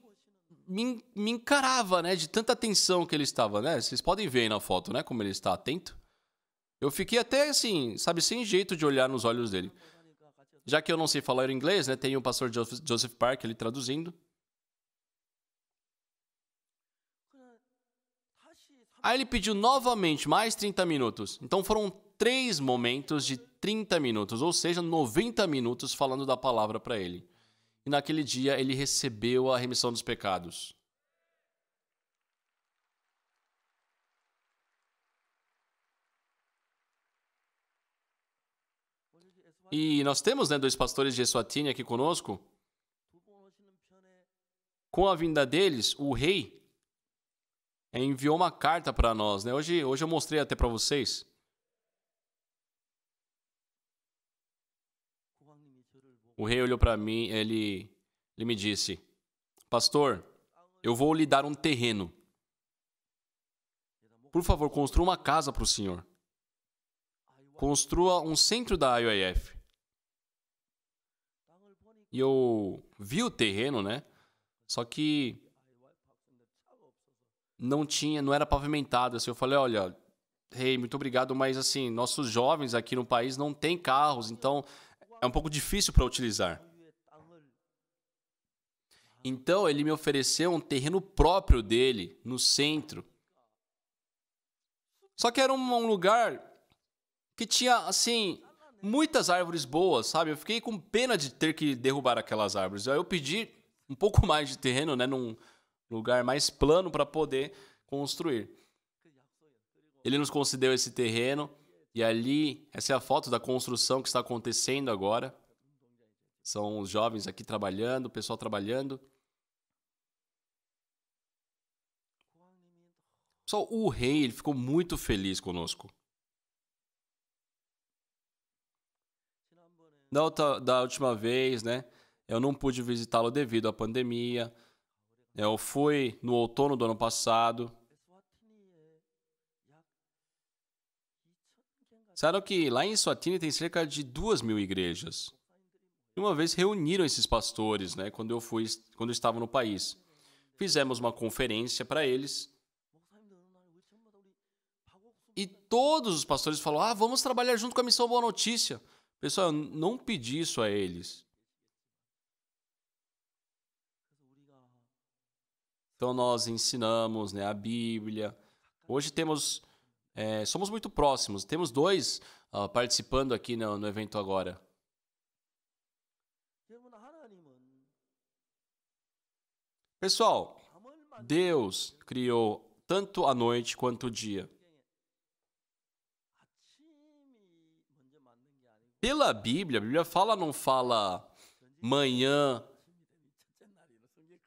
me encarava, né? De tanta atenção que ele estava, né? Vocês podem ver aí na foto, né? Como ele está atento. Eu fiquei até assim, sabe, sem jeito de olhar nos olhos dele. Já que eu não sei falar inglês, né? Tem o pastor Joseph Park ali traduzindo. Aí ele pediu novamente mais 30 minutos. Então foram 3 momentos de 30 minutos, ou seja, 90 minutos falando da palavra para ele. E naquele dia ele recebeu a remissão dos pecados. E nós temos, né, 2 pastores de Eswatini aqui conosco. Com a vinda deles, o rei enviou uma carta para nós, né? Hoje eu mostrei até para vocês. O rei olhou para mim, ele me disse, pastor, eu vou lhe dar um terreno. Por favor, construa uma casa para o senhor. Construa um centro da IOIF. E eu vi o terreno, né? Só que não era pavimentado. Assim, eu falei, olha, rei, muito obrigado, mas assim, nossos jovens aqui no país não têm carros, então é um pouco difícil para utilizar. Então, ele me ofereceu um terreno próprio dele, no centro. Só que era um lugar que tinha, assim, muitas árvores boas, sabe? Eu fiquei com pena de ter que derrubar aquelas árvores. Aí eu pedi um pouco mais de terreno, né? Num lugar mais plano para poder construir. Ele nos concedeu esse terreno. E ali, essa é a foto da construção que está acontecendo agora. São os jovens aqui trabalhando, o pessoal trabalhando. Só o rei, ele ficou muito feliz conosco. Da última vez, né? Eu não pude visitá-lo devido à pandemia. Eu fui no outono do ano passado. Sabe que lá em Eswatini tem cerca de 2.000 igrejas. E uma vez reuniram esses pastores, né, quando eu estava no país. Fizemos uma conferência para eles. E todos os pastores falaram, vamos trabalhar junto com a Missão Boa Notícia. Pessoal, eu não pedi isso a eles. Então nós ensinamos, né, a Bíblia. Hoje somos muito próximos. Temos 2 participando aqui no evento agora. Pessoal, Deus criou tanto a noite quanto o dia. Pela Bíblia, a Bíblia fala, não fala manhã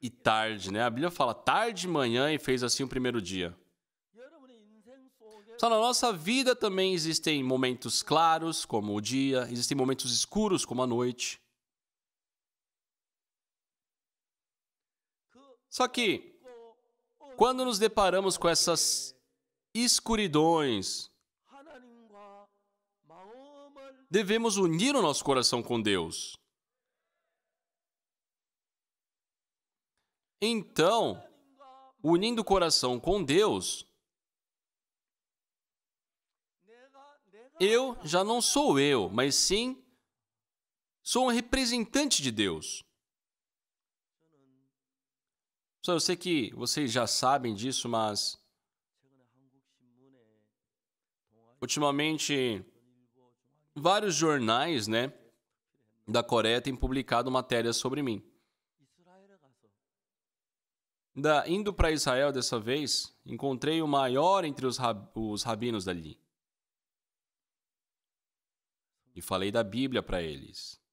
e tarde, né? A Bíblia fala tarde, manhã e fez assim o primeiro dia. Só na nossa vida também existem momentos claros, como o dia, existem momentos escuros, como a noite. Só que, quando nos deparamos com essas escuridões, devemos unir o nosso coração com Deus. Então, unindo o coração com Deus, eu já não sou eu, mas sim sou um representante de Deus. Só eu sei que vocês já sabem disso, mas ultimamente vários jornais, né, da Coreia têm publicado matérias sobre mim. Indo para Israel dessa vez, encontrei o maior entre os rabinos dali. E falei da Bíblia para eles.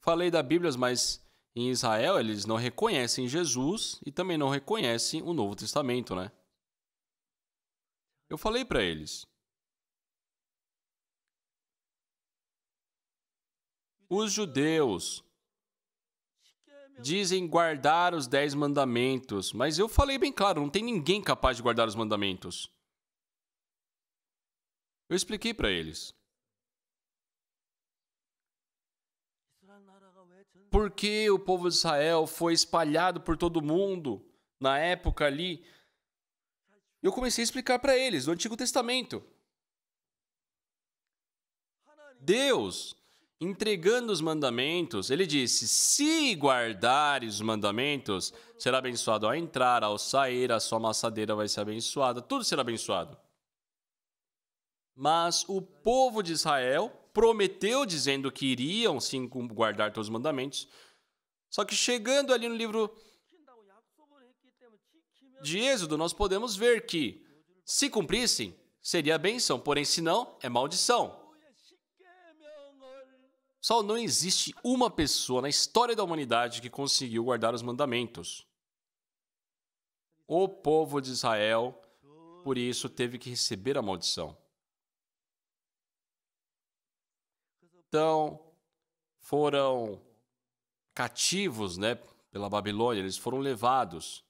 Falei da Bíblia, mas em Israel eles não reconhecem Jesus e também não reconhecem o Novo Testamento, né? Eu falei para eles. Os judeus dizem guardar os 10 mandamentos, mas eu falei bem claro, não tem ninguém capaz de guardar os mandamentos. Eu expliquei para eles. Por que o povo de Israel foi espalhado por todo mundo na época ali? Eu comecei a explicar para eles do Antigo Testamento. Deus, entregando os mandamentos, ele disse: se guardares os mandamentos, será abençoado ao entrar, ao sair, a sua amassadeira vai ser abençoada, tudo será abençoado. Mas o povo de Israel prometeu dizendo que iriam sim guardar todos os mandamentos. Só que chegando ali no livro de Êxodo, nós podemos ver que se cumprissem, seria bênção, porém se não, é maldição. Só não existe uma pessoa na história da humanidade que conseguiu guardar os mandamentos. O povo de Israel, por isso, teve que receber a maldição. Então, foram cativos, né, pela Babilônia, eles foram levados.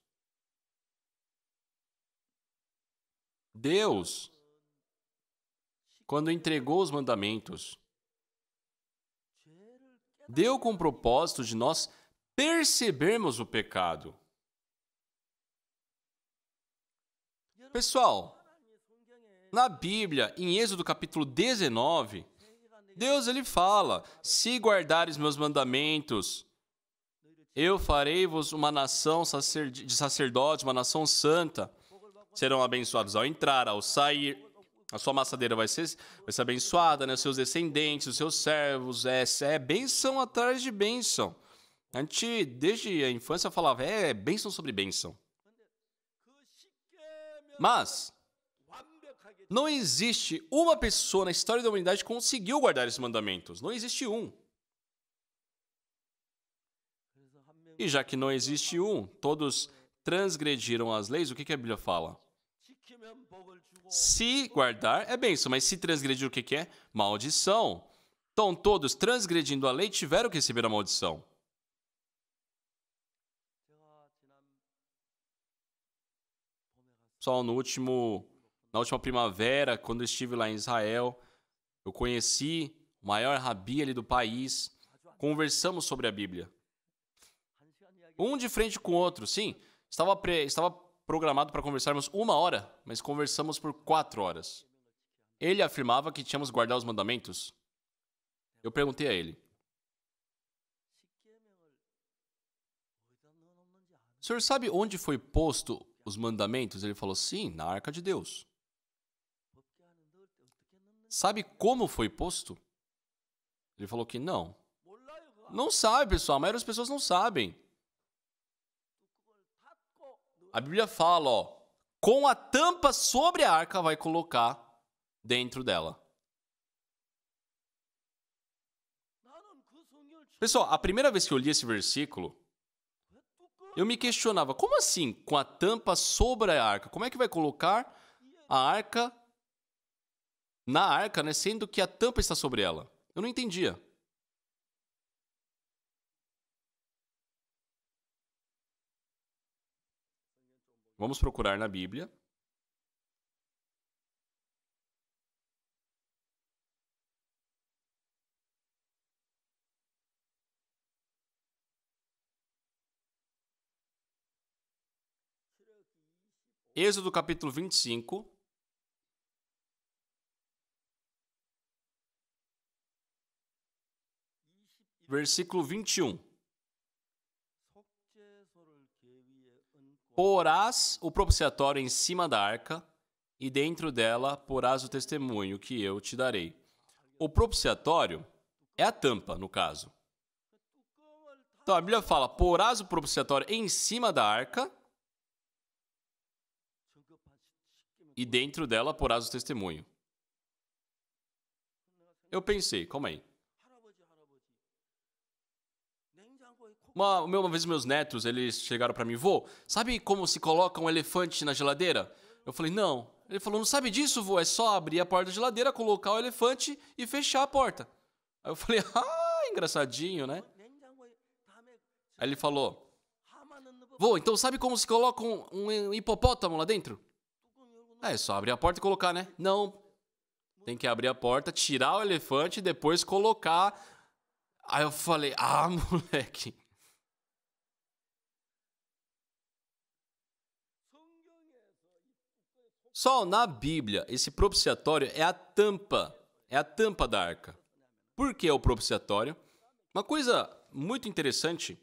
Deus, quando entregou os mandamentos, deu com o propósito de nós percebermos o pecado. Pessoal, na Bíblia, em Êxodo capítulo 19, Deus ele fala: se guardares meus mandamentos, eu farei-vos uma nação de sacerdotes, uma nação santa. Serão abençoados ao entrar, ao sair. A sua amassadeira vai ser abençoada, né? Os seus descendentes, os seus servos. É bênção atrás de bênção. A gente, desde a infância, falava, bênção sobre bênção. Mas não existe uma pessoa na história da humanidade que conseguiu guardar esses mandamentos. Não existe um. E já que não existe um, todos transgrediram as leis, o que a Bíblia fala? Se guardar é bênção, mas se transgredir, o que é? Maldição. Então, todos transgredindo a lei tiveram que receber a maldição. Só na última primavera, quando eu estive lá em Israel, eu conheci o maior rabi ali do país, conversamos sobre a Bíblia. Um de frente com o outro, sim. Estava programado para conversarmos 1 hora, mas conversamos por 4 horas. Ele afirmava que tínhamos que guardar os mandamentos. Eu perguntei a ele: o senhor sabe onde foi posto os mandamentos? Ele falou: sim, na Arca de Deus. Sabe como foi posto? Ele falou que não. Não sabe, pessoal. A maioria das pessoas não sabem. A Bíblia fala, ó, com a tampa sobre a arca vai colocar dentro dela. Pessoal, a primeira vez que eu li esse versículo, eu me questionava, como assim, com a tampa sobre a arca? Como é que vai colocar a arca na arca, né, sendo que a tampa está sobre ela? Eu não entendia. Vamos procurar na Bíblia. Êxodo capítulo 25. Versículo 21. Porás o propiciatório em cima da arca, e dentro dela porás o testemunho que eu te darei. O propiciatório é a tampa, no caso. Então a Bíblia fala, porás o propiciatório em cima da arca, e dentro dela porás o testemunho. Eu pensei, calma aí. Uma vez meus netos, eles chegaram pra mim, vô, sabe como se coloca um elefante na geladeira? Eu falei, não. Ele falou, não sabe disso, vô? É só abrir a porta da geladeira, colocar o elefante e fechar a porta. Aí eu falei, engraçadinho, né? Aí ele falou, vô, então sabe como se coloca um hipopótamo lá dentro? É só abrir a porta e colocar, né? Não. Tem que abrir a porta, tirar o elefante e depois colocar. Aí eu falei, moleque. Só na Bíblia, esse propiciatório é a tampa da arca. Por que é o propiciatório? Uma coisa muito interessante,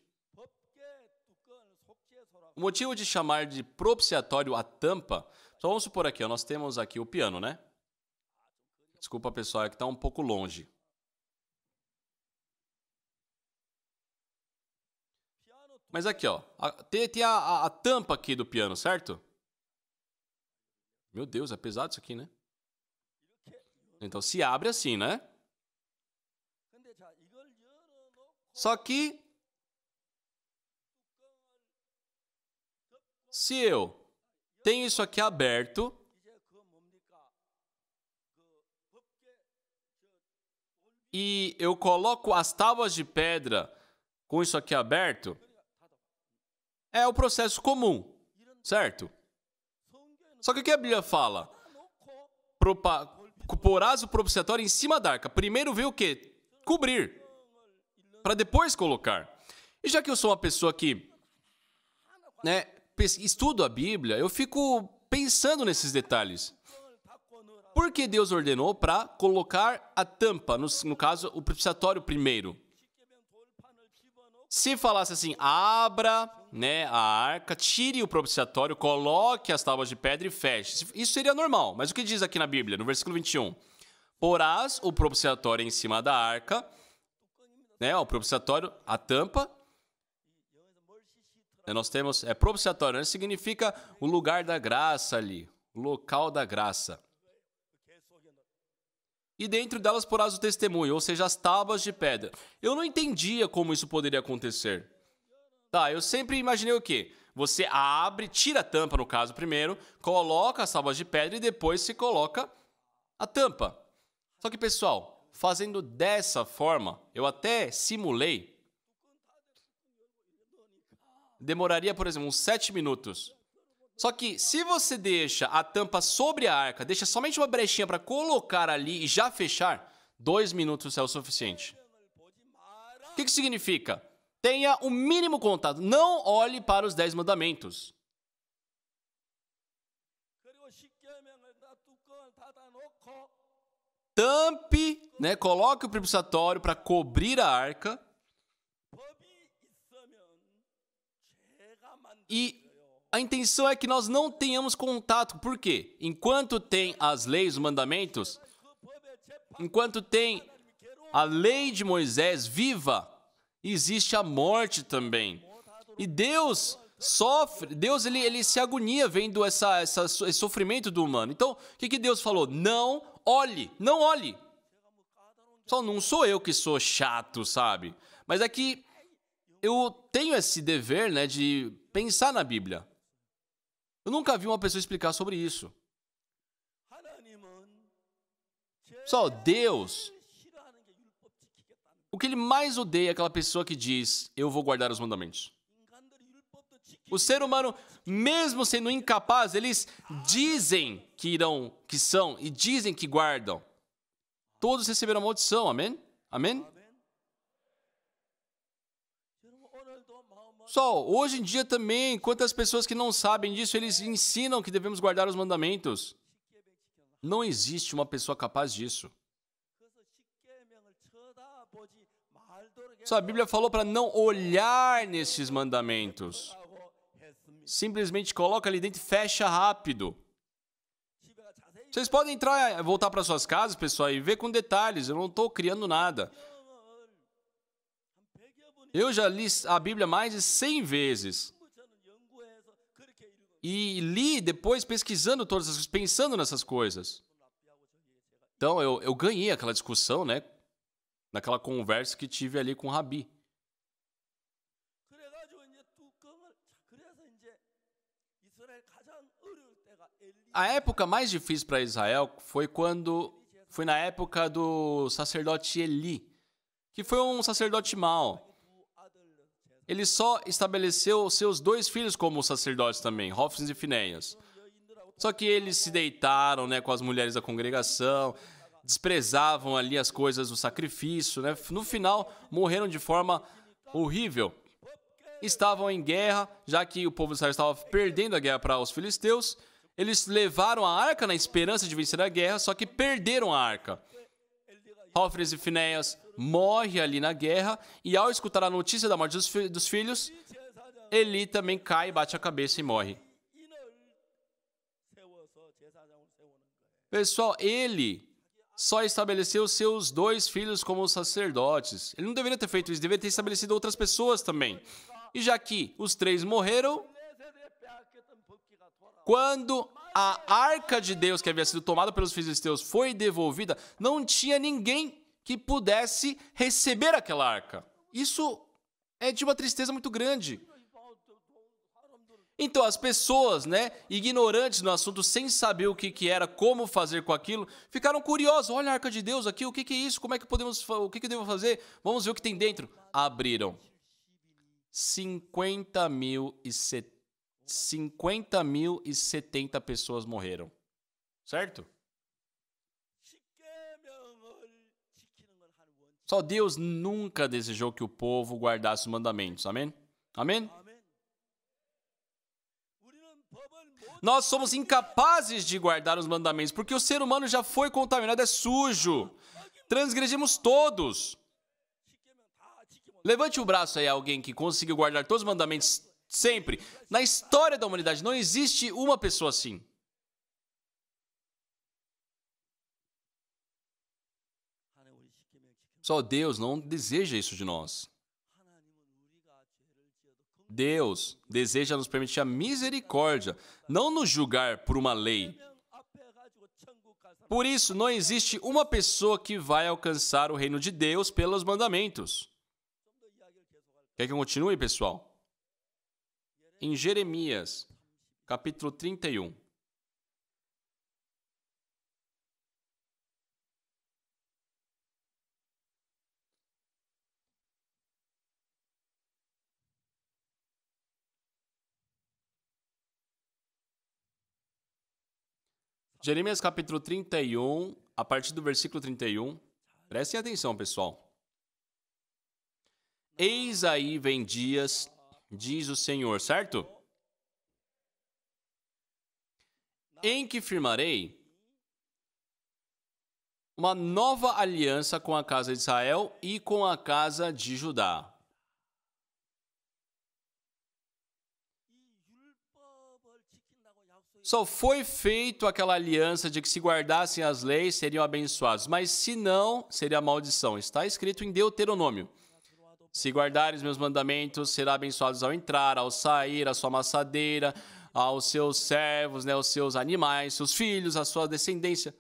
o motivo de chamar de propiciatório a tampa, só vamos supor aqui, ó, nós temos aqui o piano, né? Desculpa, pessoal, é que está um pouco longe. Mas aqui, ó, tem a tampa aqui do piano, certo? Meu Deus, é pesado isso aqui, né? Então se abre assim, né? Só que se eu tenho isso aqui aberto, e eu coloco as tábuas de pedra com isso aqui aberto, é o processo comum, certo? Só que o que a Bíblia fala? Porás o propiciatório em cima da arca. Primeiro veio o quê? Cobrir. Para depois colocar. E já que eu sou uma pessoa que, né, estudo a Bíblia, eu fico pensando nesses detalhes. Por que Deus ordenou para colocar a tampa, no caso, o propiciatório primeiro? Se falasse assim, abra, né, a arca, tire o propiciatório, coloque as tábuas de pedra e feche. Isso seria normal, mas o que diz aqui na Bíblia, no versículo 21? Porás o propiciatório em cima da arca, né, o propiciatório, a tampa. Nós temos, propiciatório, né, significa o lugar da graça ali, o local da graça. E dentro delas porás o testemunho, ou seja, as tábuas de pedra. Eu não entendia como isso poderia acontecer. Tá, eu sempre imaginei o quê? Você abre, tira a tampa, no caso, primeiro, coloca as tábuas de pedra e depois se coloca a tampa. Só que, pessoal, fazendo dessa forma, eu até simulei, demoraria, por exemplo, uns 7 minutos. Só que se você deixa a tampa sobre a arca, deixa somente uma brechinha para colocar ali e já fechar, 2 minutos é o suficiente. O que significa? Tenha o mínimo contato. Não olhe para os 10 mandamentos. Tampe, né? Coloque o propiciatório para cobrir a arca. E a intenção é que nós não tenhamos contato. Por quê? Enquanto tem as leis, os mandamentos, enquanto tem a lei de Moisés viva, existe a morte também. E Deus sofre, Deus ele se agonia vendo esse sofrimento do humano. Então, o que Deus falou? Não olhe, não olhe. Só não sou eu que sou chato, sabe? Mas é que eu tenho esse dever, né, de pensar na Bíblia. Eu nunca vi uma pessoa explicar sobre isso. Só Deus, o que ele mais odeia é aquela pessoa que diz, eu vou guardar os mandamentos. O ser humano, mesmo sendo incapaz, eles dizem que são e dizem que guardam. Todos receberam a maldição, amém? Amém? Só, hoje em dia também, quantas pessoas que não sabem disso, eles ensinam que devemos guardar os mandamentos. Não existe uma pessoa capaz disso. Só a Bíblia falou para não olhar nesses mandamentos. Simplesmente coloca ali dentro e fecha rápido. Vocês podem voltar para suas casas, pessoal, e ver com detalhes. Eu não estou criando nada. Eu já li a Bíblia mais de 100 vezes. E li depois pesquisando todas as coisas, pensando nessas coisas. Então, eu ganhei aquela discussão, né? Naquela conversa que tive ali com o Rabi. A época mais difícil para Israel foi na época do sacerdote Eli, que foi um sacerdote mau. Ele só estabeleceu seus 2 filhos como sacerdotes também, Hófnis e Finéias. Só que eles se deitaram, né, com as mulheres da congregação, desprezavam ali as coisas do sacrifício, né? No final, morreram de forma horrível. Estavam em guerra, já que o povo de Israel estava perdendo a guerra para os filisteus. Eles levaram a arca na esperança de vencer a guerra, só que perderam a arca. Hófnis e Finéias morre ali na guerra, e ao escutar a notícia da morte dos filhos, Eli também cai, bate a cabeça e morre. Pessoal, ele só estabeleceu seus 2 filhos como sacerdotes. Ele não deveria ter feito isso, deveria ter estabelecido outras pessoas também. E já que os 3 morreram, quando a arca de Deus, que havia sido tomada pelos filisteus, foi devolvida, não tinha ninguém que pudesse receber aquela arca. Isso é de uma tristeza muito grande. Então, as pessoas, né, ignorantes no assunto, sem saber o que era, como fazer com aquilo, ficaram curiosos. Olha a arca de Deus aqui, o que é isso? Como é que o que eu devo fazer? Vamos ver o que tem dentro. Abriram. 50.070 pessoas morreram. Certo? Só Deus nunca desejou que o povo guardasse os mandamentos. Amém? Amém? Nós somos incapazes de guardar os mandamentos, porque o ser humano já foi contaminado, é sujo. Transgredimos todos. Levante o braço aí, alguém que conseguiu guardar todos os mandamentos sempre. Na história da humanidade não existe uma pessoa assim. Só Deus não deseja isso de nós. Deus deseja nos permitir a misericórdia, não nos julgar por uma lei. Por isso, não existe uma pessoa que vai alcançar o reino de Deus pelos mandamentos. Quer que eu continue, pessoal? Em Jeremias, capítulo 31. Jeremias capítulo 31, a partir do versículo 31. Prestem atenção, pessoal. Eis aí vem dias, diz o Senhor, certo? Em que firmarei uma nova aliança com a casa de Israel e com a casa de Judá. Só foi feito aquela aliança de que se guardassem as leis seriam abençoados, mas se não, seria maldição. Está escrito em Deuteronômio. Se guardares meus mandamentos, será abençoados ao entrar, ao sair, a sua amassadeira, aos seus servos, né, aos seus animais, seus filhos, a sua descendência.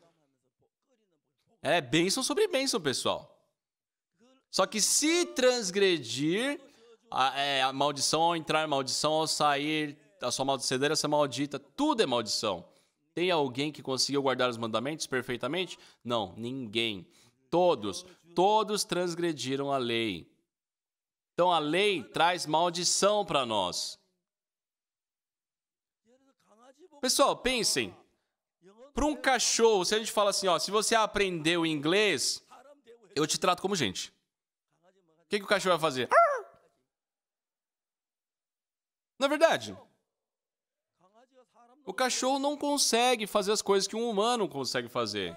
É bênção sobre bênção, pessoal. Só que se transgredir, a maldição ao entrar, maldição ao sair, a sua maldicedeira ser maldita, tudo é maldição. Tem alguém que conseguiu guardar os mandamentos perfeitamente? Não, ninguém. Todos transgrediram a lei. Então a lei traz maldição para nós. Pessoal, pensem. Para um cachorro, se a gente fala assim, ó, se você aprendeu inglês, eu te trato como gente. O que o cachorro vai fazer? Não é verdade? O cachorro não consegue fazer as coisas que um humano consegue fazer.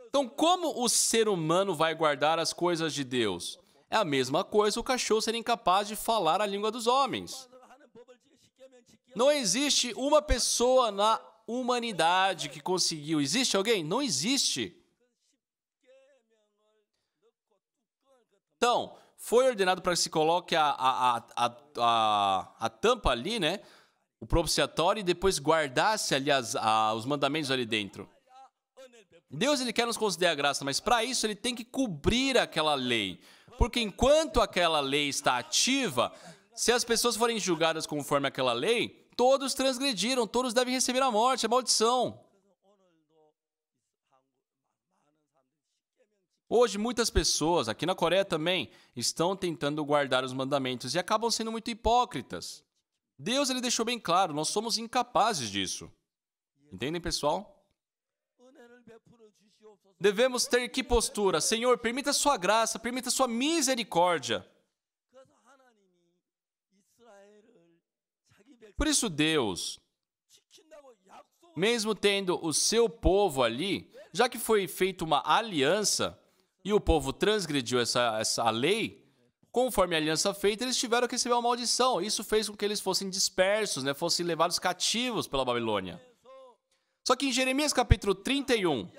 Então, como o ser humano vai guardar as coisas de Deus? É a mesma coisa o cachorro ser incapaz de falar a língua dos homens. Não existe uma pessoa na humanidade que conseguiu. Existe alguém? Não existe. Então, foi ordenado para que se coloque a tampa ali, né? O propiciatório, e depois guardasse ali os mandamentos ali dentro. Deus, ele quer nos conceder a graça, mas para isso ele tem que cobrir aquela lei. Porque enquanto aquela lei está ativa, se as pessoas forem julgadas conforme aquela lei, todos transgrediram, todos devem receber a morte, a maldição. Hoje, muitas pessoas, aqui na Coreia também, estão tentando guardar os mandamentos e acabam sendo muito hipócritas. Deus, ele deixou bem claro, nós somos incapazes disso. Entendem, pessoal? Devemos ter que postura? Senhor, permita sua graça, permita sua misericórdia. Por isso Deus, mesmo tendo o seu povo ali, já que foi feita uma aliança e o povo transgrediu essa lei, conforme a aliança feita, eles tiveram que receber uma maldição. Isso fez com que eles fossem dispersos, né? Fossem levados cativos pela Babilônia. Só que em Jeremias capítulo 31,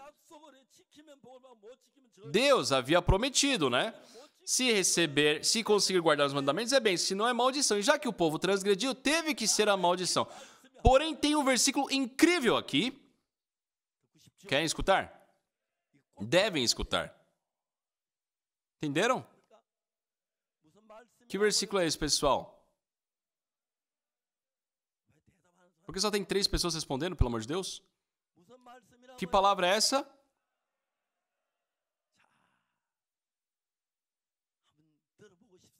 Deus havia prometido, né? Se conseguir guardar os mandamentos, é bem, se não é maldição. E já que o povo transgrediu, teve que ser a maldição. Porém, tem um versículo incrível aqui. Querem escutar? Devem escutar. Entenderam? Que versículo é esse, pessoal? Por que só tem 3 pessoas respondendo, pelo amor de Deus? Que palavra é essa?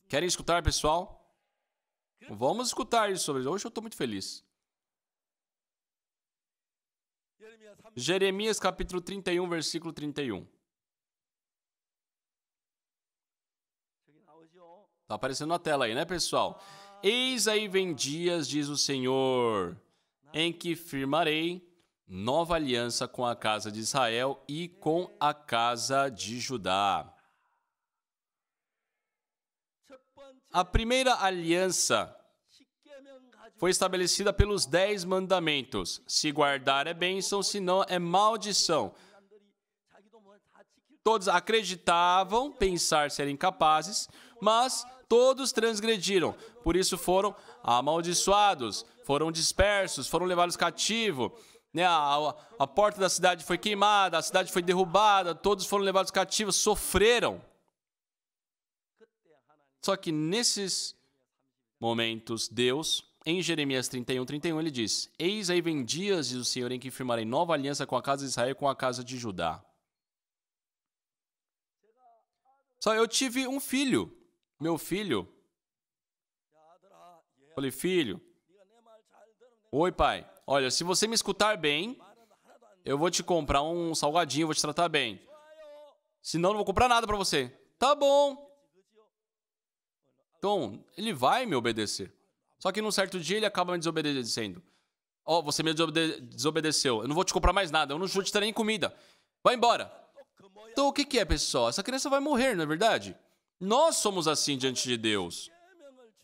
Querem escutar, pessoal? Vamos escutar isso sobre isso. Hoje eu estou muito feliz. Jeremias capítulo 31, versículo 31. Está aparecendo na tela aí, né, pessoal? Eis aí vem dias, diz o Senhor, em que firmarei nova aliança com a casa de Israel e com a casa de Judá. A primeira aliança foi estabelecida pelos 10 mandamentos. Se guardar é bênção, se não é maldição. Todos acreditavam pensar serem capazes, mas todos transgrediram. Por isso foram amaldiçoados, foram dispersos, foram levados cativo. Né? A porta da cidade foi queimada, a cidade foi derrubada, todos foram levados cativos, sofreram. Só que nesses momentos, Deus, em Jeremias 31, 31, ele diz: Eis aí vem dias, diz o Senhor, em que firmarei nova aliança com a casa de Israel e com a casa de Judá. Só eu tive um filho, meu filho. Falei, filho, oi pai, olha, se você me escutar bem, eu vou te comprar um salgadinho, vou te tratar bem. Senão, não vou comprar nada pra você. Tá bom. Então, ele vai me obedecer. Só que num certo dia ele acaba me desobedecendo. Ó, você me desobedeceu. Eu não vou te comprar mais nada. Eu não vou te dar nem comida. Vai embora. Então, o que é, pessoal? Essa criança vai morrer, não é verdade? Nós somos assim diante de Deus.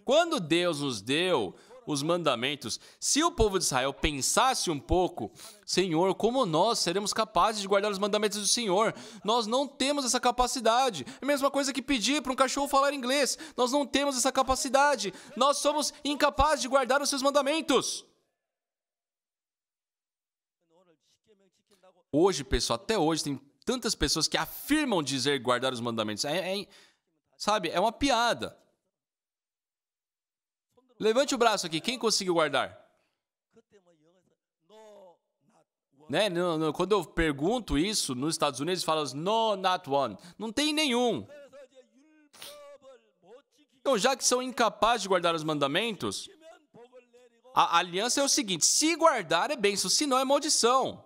Quando Deus nos deu os mandamentos, se o povo de Israel pensasse um pouco, Senhor, como nós seremos capazes de guardar os mandamentos do Senhor? Nós não temos essa capacidade. É a mesma coisa que pedir para um cachorro falar inglês. Nós não temos essa capacidade. Nós somos incapazes de guardar os seus mandamentos. Hoje, pessoal, até hoje tem tantas pessoas que afirmam dizer guardar os mandamentos. Sabe, é uma piada. Levante o braço aqui, quem conseguiu guardar? Né? Quando eu pergunto isso nos Estados Unidos, falam no, not one. Não tem nenhum. Então, já que são incapazes de guardar os mandamentos, a aliança é o seguinte: se guardar é bênção, se não é maldição.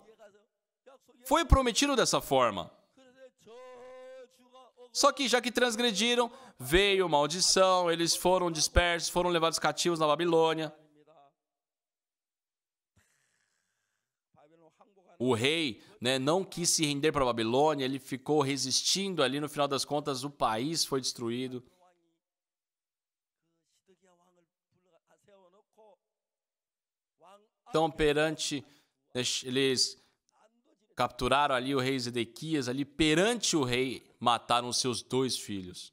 Foi prometido dessa forma. Só que já que transgrediram, veio maldição, eles foram dispersos, foram levados cativos na Babilônia. O rei, né, não quis se render para a Babilônia, ele ficou resistindo ali, no final das contas o país foi destruído. Então, perante, eles capturaram ali o rei Zedequias, ali perante o rei, mataram os seus 2 filhos.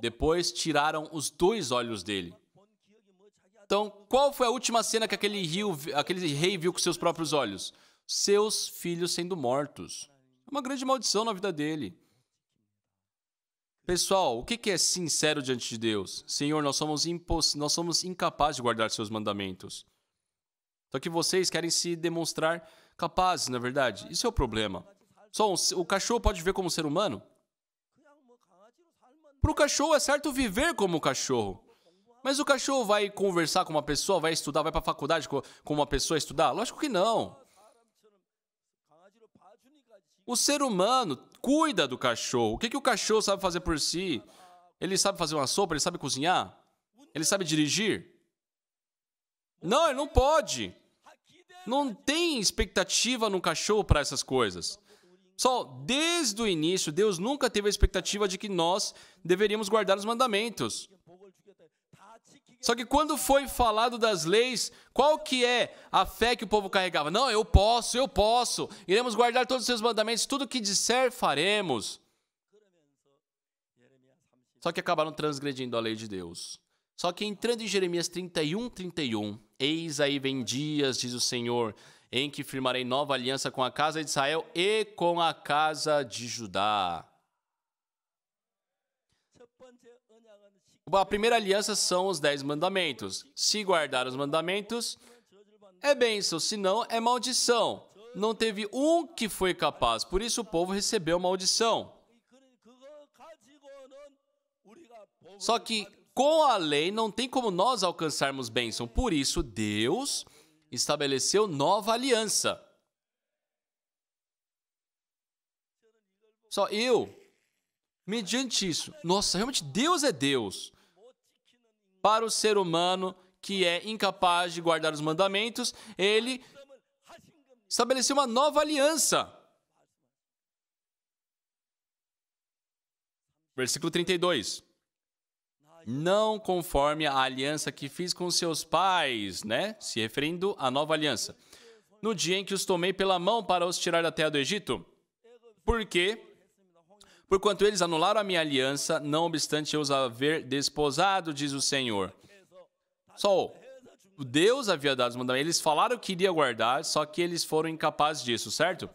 Depois tiraram os 2 olhos dele. Então, qual foi a última cena que aquele rei viu com seus próprios olhos? Seus filhos sendo mortos. É uma grande maldição na vida dele. Pessoal, o que é sincero diante de Deus? Senhor, nós somos incapazes de guardar seus mandamentos. Só que vocês querem se demonstrar capazes, na verdade. Isso é o problema. Só o cachorro pode viver como ser humano? Para o cachorro é certo viver como cachorro. Mas o cachorro vai conversar com uma pessoa, vai estudar, vai para a faculdade com uma pessoa estudar? Lógico que não. O ser humano cuida do cachorro. O que o cachorro sabe fazer por si? Ele sabe fazer uma sopa? Ele sabe cozinhar? Ele sabe dirigir? Não, ele não pode. Não tem expectativa no cachorro para essas coisas. Só desde o início, Deus nunca teve a expectativa de que nós deveríamos guardar os mandamentos. Só que quando foi falado das leis, qual que é a fé que o povo carregava? Não, eu posso. Iremos guardar todos os seus mandamentos, tudo que disser, faremos. Só que acabaram transgredindo a lei de Deus. Só que entrando em Jeremias 31, eis aí vem dias, diz o Senhor, em que firmarei nova aliança com a casa de Israel e com a casa de Judá. A primeira aliança são os 10 mandamentos. Se guardar os mandamentos, é bênção, se não, é maldição. Não teve um que foi capaz, por isso o povo recebeu maldição. Só que com a lei não tem como nós alcançarmos bênção, por isso Deus estabeleceu nova aliança. Só mediante isso, nossa, realmente Deus é Deus. Para o ser humano que é incapaz de guardar os mandamentos, ele estabeleceu uma nova aliança. Versículo 32. Não conforme a aliança que fiz com seus pais, né? Se referindo à nova aliança. No dia em que os tomei pela mão para os tirar da terra do Egito. Por quê? Porquanto eles anularam a minha aliança, não obstante eu os haver desposado, diz o Senhor. Só Deus havia dado os mandamentos. Eles falaram que iria guardar, só que eles foram incapazes disso, certo?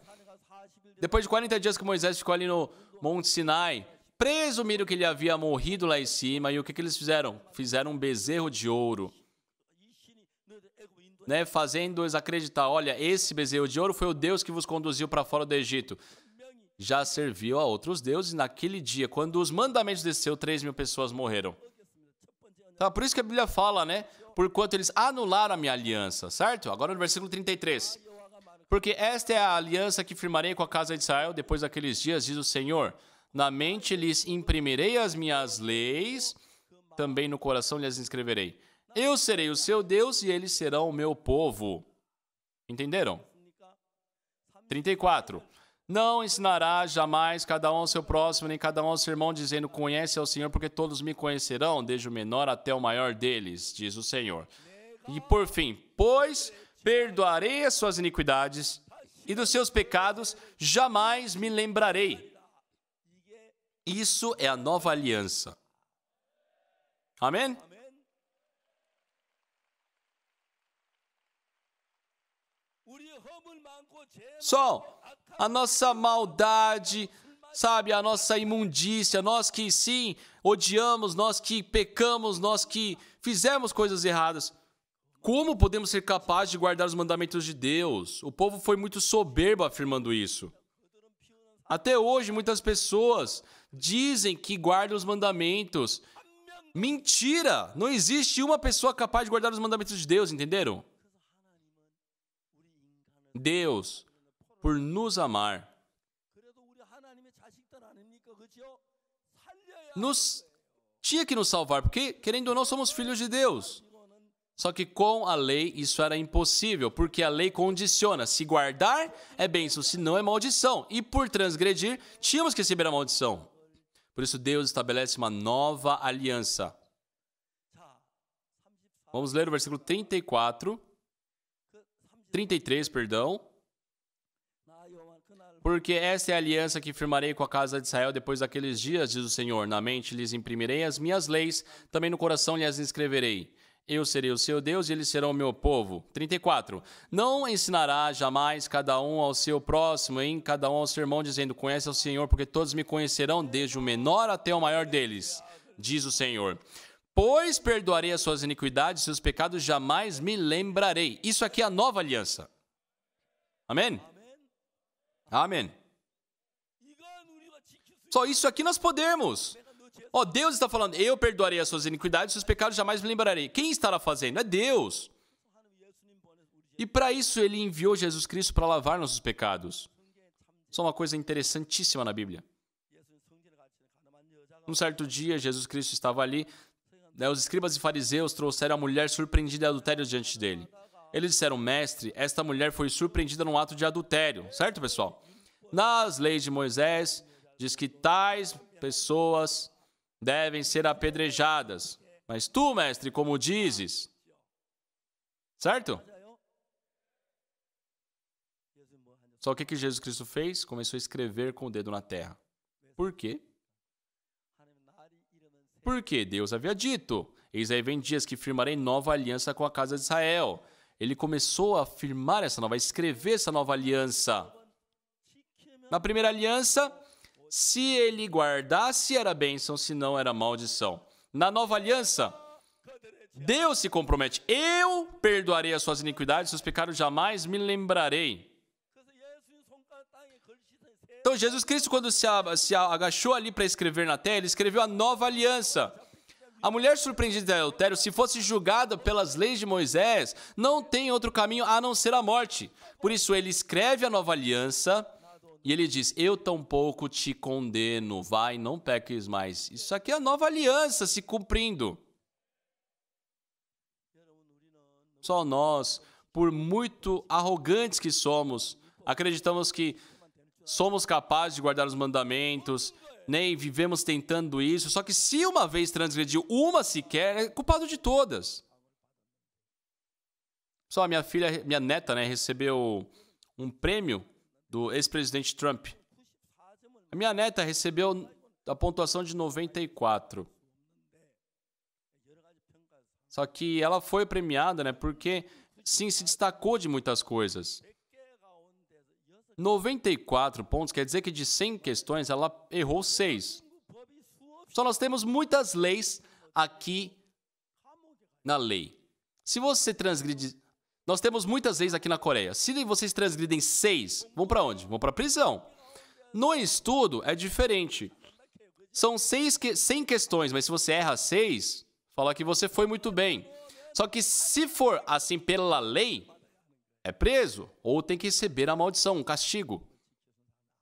Depois de 40 dias que Moisés ficou ali no Monte Sinai, presumiram que ele havia morrido lá em cima, e o que eles fizeram? Fizeram um bezerro de ouro, né? Fazendo-os acreditar, olha, esse bezerro de ouro foi o Deus que vos conduziu para fora do Egito. Já serviu a outros deuses, e naquele dia, quando os mandamentos desceu, 3.000 pessoas morreram. Tá, por isso que a Bíblia fala, né? Porquanto eles anularam a minha aliança, certo? Agora no versículo 33. Porque esta é a aliança que firmarei com a casa de Israel depois daqueles dias, diz o Senhor. Na mente lhes imprimirei as minhas leis, também no coração lhes escreverei. Eu serei o seu Deus e eles serão o meu povo. Entenderam? 34. Não ensinará jamais cada um ao seu próximo, nem cada um ao seu irmão, dizendo, conhece ao Senhor, porque todos me conhecerão, desde o menor até o maior deles, diz o Senhor. E por fim, pois perdoarei as suas iniquidades e dos seus pecados jamais me lembrarei. Isso é a nova aliança. Amém? Só a nossa maldade, sabe, a nossa imundícia, nós que sim, odiamos, nós que pecamos, nós que fizemos coisas erradas. Como podemos ser capazes de guardar os mandamentos de Deus? O povo foi muito soberbo afirmando isso. Até hoje, muitas pessoas dizem que guardam os mandamentos. Mentira! Não existe uma pessoa capaz de guardar os mandamentos de Deus, entenderam? Deus, por nos amar, tinha que nos salvar, porque, querendo ou não, somos filhos de Deus. Só que com a lei isso era impossível, porque a lei condiciona. Se guardar é bênção, se não é maldição. E por transgredir, tínhamos que receber a maldição. Por isso Deus estabelece uma nova aliança. Vamos ler o versículo 33, perdão. Porque esta é a aliança que firmarei com a casa de Israel depois daqueles dias, diz o Senhor. Na mente lhes imprimirei as minhas leis, também no coração lhes escreverei. Eu serei o seu Deus e eles serão o meu povo. 34. Não ensinará jamais cada um ao seu próximo, em cada um ao seu irmão, dizendo, conhece ao Senhor, porque todos me conhecerão, desde o menor até o maior deles, diz o Senhor. Pois perdoarei as suas iniquidades, seus pecados jamais me lembrarei. Isso aqui é a nova aliança. Amém? Amém. Só isso aqui nós podemos. Deus está falando, eu perdoarei as suas iniquidades, seus pecados jamais me lembrarei. Quem estará fazendo? É Deus. E para isso ele enviou Jesus Cristo para lavar nossos pecados. Só uma coisa interessantíssima na Bíblia. Um certo dia, Jesus Cristo estava ali, os escribas e fariseus trouxeram a mulher surpreendida em adultério diante dele. Eles disseram, mestre, esta mulher foi surpreendida num ato de adultério. Certo, pessoal? Nas leis de Moisés, diz que tais pessoas devem ser apedrejadas. Mas tu, mestre, como dizes? Certo? Só o que Jesus Cristo fez? Começou a escrever com o dedo na terra. Por quê? Porque Deus havia dito, eis aí vem dias que firmarei nova aliança com a casa de Israel. Ele começou a firmar essa nova, a escrever essa nova aliança. Na primeira aliança, se ele guardasse, era bênção, se não, era maldição. Na nova aliança, Deus se compromete. Eu perdoarei as suas iniquidades, seus pecados jamais me lembrarei. Então, Jesus Cristo, quando se agachou ali para escrever na terra, ele escreveu a nova aliança. A mulher surpreendida em adultério, se fosse julgada pelas leis de Moisés, não tem outro caminho a não ser a morte. Por isso, ele escreve a nova aliança e ele diz, eu tampouco te condeno, vai, não peques mais. Isso aqui é a nova aliança se cumprindo. Só nós, por muito arrogantes que somos, acreditamos que somos capazes de guardar os mandamentos, nem vivemos tentando isso. Só que se uma vez transgrediu uma sequer, é culpado de todas. Só minha neta, recebeu um prêmio do ex-presidente Trump. A minha neta recebeu a pontuação de 94. Só que ela foi premiada, porque sim, se destacou de muitas coisas. 94 pontos, quer dizer que de 100 questões, ela errou 6. Só nós temos muitas leis aqui na lei. Se você transgride... Nós temos muitas leis aqui na Coreia. Se vocês transgridem 6, vão para onde? Vão para a prisão. No estudo, é diferente. São 100 questões, mas se você erra 6, fala que você foi muito bem. Só que se for assim pela lei, é preso ou tem que receber a maldição, um castigo.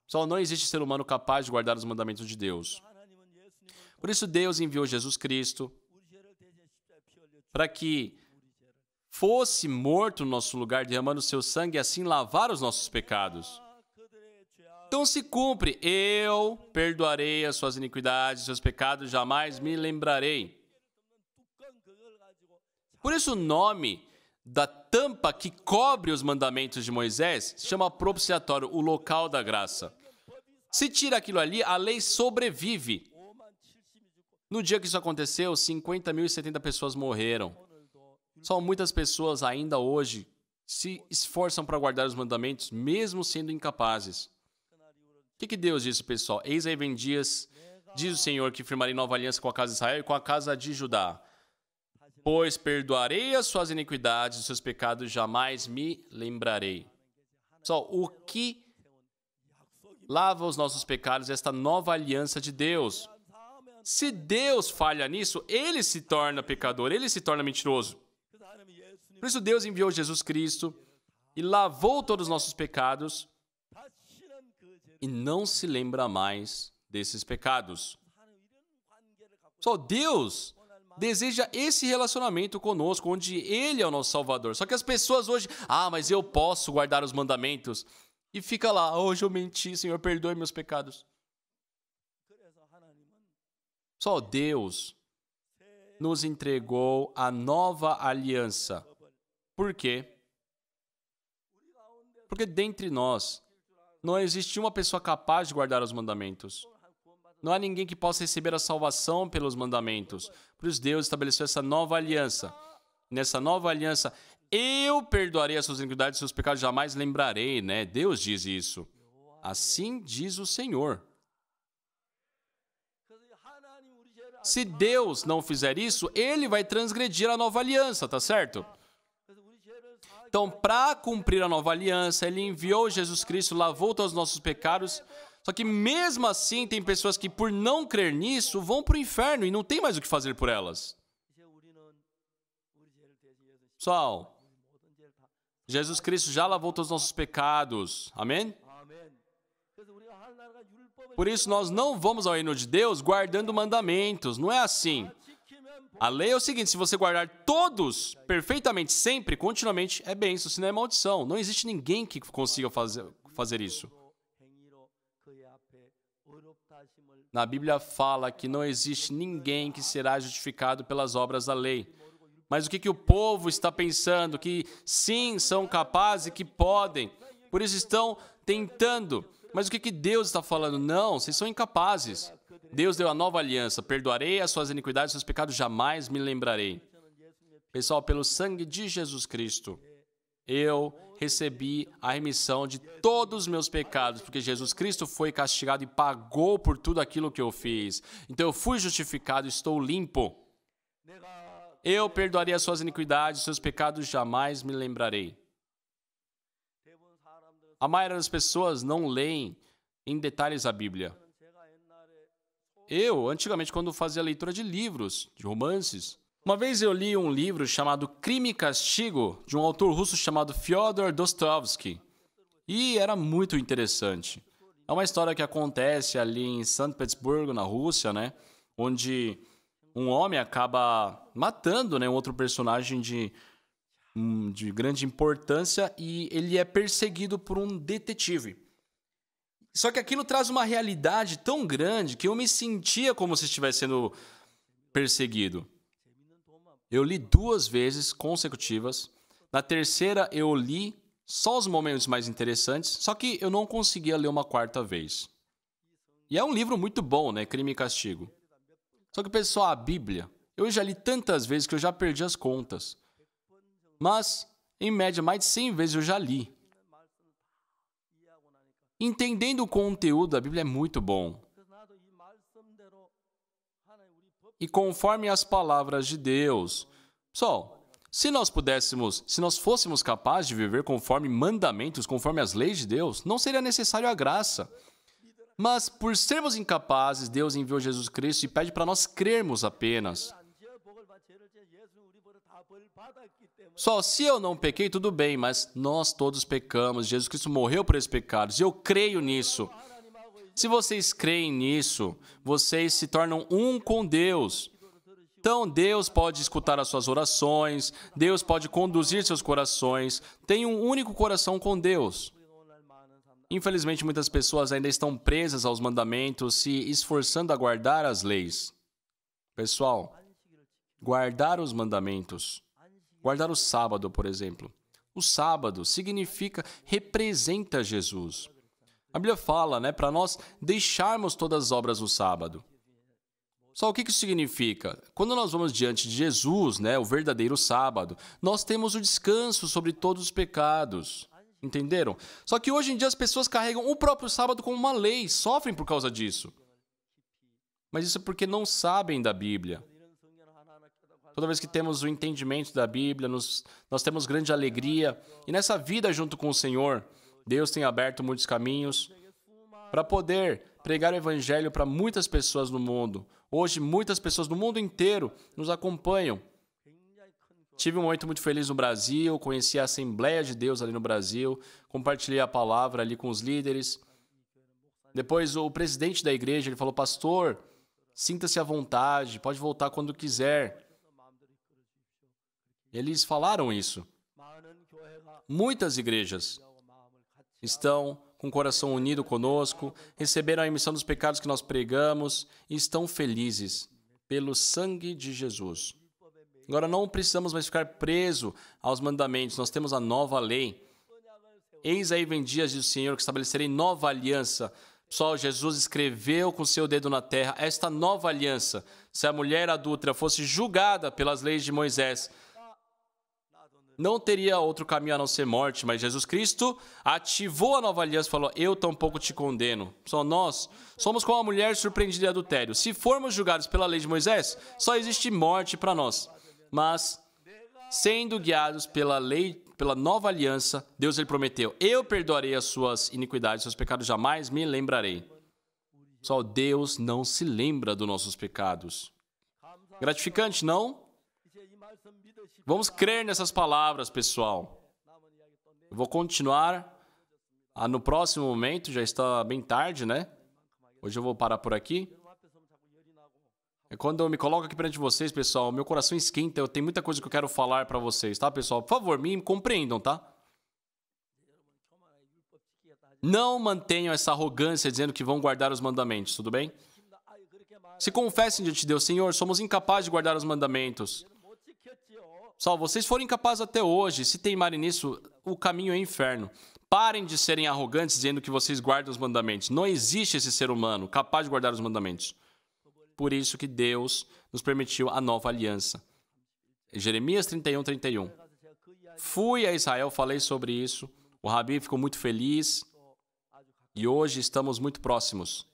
Só não existe ser humano capaz de guardar os mandamentos de Deus. Por isso Deus enviou Jesus Cristo para que fosse morto no nosso lugar, derramando seu sangue e assim lavar os nossos pecados. Então se cumpre, eu perdoarei as suas iniquidades, seus pecados jamais me lembrarei. Por isso o nome da tampa que cobre os mandamentos de Moisés se chama propiciatório, o local da graça. Se tira aquilo ali, a lei sobrevive. No dia que isso aconteceu, 50.070 pessoas morreram. São muitas pessoas ainda hoje se esforçam para guardar os mandamentos, mesmo sendo incapazes. O que Deus disse, pessoal? Eis aí vem dias, diz o Senhor, que firmarei nova aliança com a casa de Israel e com a casa de Judá. Pois perdoarei as suas iniquidades, os seus pecados jamais me lembrarei. Pessoal, o que lava os nossos pecados é esta nova aliança de Deus. Se Deus falha nisso, ele se torna pecador, ele se torna mentiroso. Por isso Deus enviou Jesus Cristo e lavou todos os nossos pecados e não se lembra mais desses pecados. Só Deus deseja esse relacionamento conosco, onde Ele é o nosso Salvador. Só que as pessoas hoje, mas eu posso guardar os mandamentos. E fica lá, hoje eu menti, Senhor, perdoe meus pecados. Só Deus nos entregou a nova aliança. Por quê? Porque dentre nós não existe uma pessoa capaz de guardar os mandamentos. Não há ninguém que possa receber a salvação pelos mandamentos. Por isso Deus estabeleceu essa nova aliança. Nessa nova aliança, eu perdoarei as suas iniquidades e seus pecados jamais lembrarei, né? Deus diz isso. Assim diz o Senhor. Se Deus não fizer isso, Ele vai transgredir a nova aliança, tá certo? Então, para cumprir a nova aliança, Ele enviou Jesus Cristo, lavou todos os nossos pecados. Só que mesmo assim, tem pessoas que, por não crer nisso, vão para o inferno e não tem mais o que fazer por elas. Pessoal, Jesus Cristo já lavou todos os nossos pecados. Amém? Por isso, nós não vamos ao reino de Deus guardando mandamentos. Não é assim. A lei é o seguinte, se você guardar todos perfeitamente, sempre, continuamente, é bênção, senão é maldição. Não existe ninguém que consiga fazer isso. Na Bíblia fala que não existe ninguém que será justificado pelas obras da lei. Mas o que o povo está pensando? Que sim, são capazes e que podem. Por isso estão tentando. Mas o que Deus está falando? Não, vocês são incapazes. Deus deu a nova aliança. Perdoarei as suas iniquidades, seus pecados jamais me lembrarei. Pessoal, pelo sangue de Jesus Cristo, eu recebi a remissão de todos os meus pecados, porque Jesus Cristo foi castigado e pagou por tudo aquilo que eu fiz. Então eu fui justificado, estou limpo. Eu perdoarei as suas iniquidades, seus pecados jamais me lembrarei. A maioria das pessoas não leem em detalhes a Bíblia. Eu, antigamente, quando fazia leitura de livros, de romances, uma vez eu li um livro chamado Crime e Castigo, de um autor russo chamado Fyodor Dostoevsky. E era muito interessante. É uma história que acontece ali em São Petersburgo, na Rússia, né? Onde um homem acaba matando, né, um outro personagem de grande importância e ele é perseguido por um detetive. Só que aquilo traz uma realidade tão grande que eu me sentia como se estivesse sendo perseguido. Eu li 2 vezes consecutivas. Na terceira, eu li só os momentos mais interessantes, só que eu não conseguia ler uma 4ª vez. E é um livro muito bom, né? Crime e Castigo. Só que, pessoal, a Bíblia, eu já li tantas vezes que eu já perdi as contas. Mas, em média, mais de 100 vezes eu já li. Entendendo o conteúdo da Bíblia é muito bom. E conforme as palavras de Deus. Pessoal, se nós fôssemos capazes de viver conforme mandamentos, conforme as leis de Deus, não seria necessário a graça. Mas, por sermos incapazes, Deus enviou Jesus Cristo e pede para nós crermos apenas. Só se eu não pequei, tudo bem, mas nós todos pecamos. Jesus Cristo morreu por esses pecados e eu creio nisso. Se vocês creem nisso, vocês se tornam um com Deus. Então, Deus pode escutar as suas orações, Deus pode conduzir seus corações. Tenha um único coração com Deus. Infelizmente, muitas pessoas ainda estão presas aos mandamentos, se esforçando a guardar as leis. Pessoal, guardar os mandamentos Guardar o sábado, por exemplo. O sábado representa Jesus. A Bíblia fala, né, para nós deixarmos todas as obras no sábado. Só o que isso significa? Quando nós vamos diante de Jesus, né, o verdadeiro sábado, nós temos o descanso sobre todos os pecados. Entenderam? Só que hoje em dia as pessoas carregam o próprio sábado como uma lei, sofrem por causa disso. Mas isso é porque não sabem da Bíblia. Toda vez que temos o entendimento da Bíblia, nós temos grande alegria. E nessa vida junto com o Senhor, Deus tem aberto muitos caminhos para poder pregar o Evangelho para muitas pessoas no mundo. Hoje, muitas pessoas do mundo inteiro nos acompanham. Tive um momento muito feliz no Brasil, conheci a Assembleia de Deus ali no Brasil, compartilhei a palavra ali com os líderes. Depois, o presidente da igreja ele falou, pastor, sinta-se à vontade, pode voltar quando quiser. Eles falaram isso. Muitas igrejas estão com o coração unido conosco, receberam a remissão dos pecados que nós pregamos e estão felizes pelo sangue de Jesus. Agora não precisamos mais ficar presos aos mandamentos, nós temos a nova lei. Eis aí vem dias, diz o Senhor, que estabelecerei nova aliança. Pessoal, Jesus escreveu com seu dedo na terra esta nova aliança. Se a mulher adúltera fosse julgada pelas leis de Moisés, não teria outro caminho a não ser morte, mas Jesus Cristo ativou a nova aliança e falou, eu tampouco te condeno. Só nós somos como a mulher surpreendida em adultério. Se formos julgados pela lei de Moisés, só existe morte para nós. Mas, sendo guiados pela lei, pela nova aliança, Deus lhe prometeu, eu perdoarei as suas iniquidades, seus pecados jamais me lembrarei. Só Deus não se lembra dos nossos pecados. Gratificante, não? Vamos crer nessas palavras, pessoal. Eu vou continuar no próximo momento, já está bem tarde, né? Hoje eu vou parar por aqui. Quando eu me coloco aqui perante de vocês, pessoal, meu coração esquenta, eu tenho muita coisa que eu quero falar para vocês, tá, pessoal? Por favor, me compreendam, tá? Não mantenham essa arrogância dizendo que vão guardar os mandamentos, tudo bem? Se confessem diante de Deus, Senhor, somos incapazes de guardar os mandamentos. Pessoal, vocês foram incapazes até hoje. Se teimarem nisso, o caminho é inferno. Parem de serem arrogantes dizendo que vocês guardam os mandamentos. Não existe esse ser humano capaz de guardar os mandamentos. Por isso que Deus nos permitiu a nova aliança. Jeremias 31, 31. Fui a Israel, falei sobre isso. O Rabi ficou muito feliz. E hoje estamos muito próximos.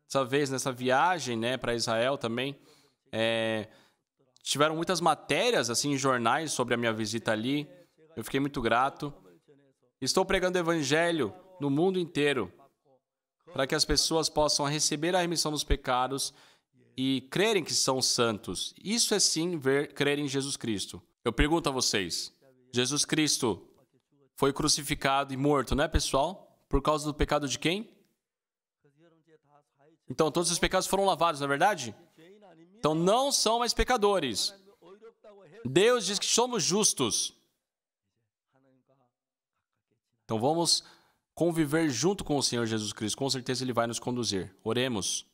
Dessa vez, nessa viagem, né, para Israel também, tiveram muitas matérias assim, em jornais sobre a minha visita ali. Eu fiquei muito grato. Estou pregando o Evangelho no mundo inteiro para que as pessoas possam receber a remissão dos pecados e crerem que são santos. Isso é sim crer em Jesus Cristo. Eu pergunto a vocês, Jesus Cristo foi crucificado e morto, né, pessoal? Por causa do pecado de quem? Então, todos os pecados foram lavados, não é verdade? Então, não são mais pecadores. Deus diz que somos justos. Então, vamos conviver junto com o Senhor Jesus Cristo. Com certeza, Ele vai nos conduzir. Oremos.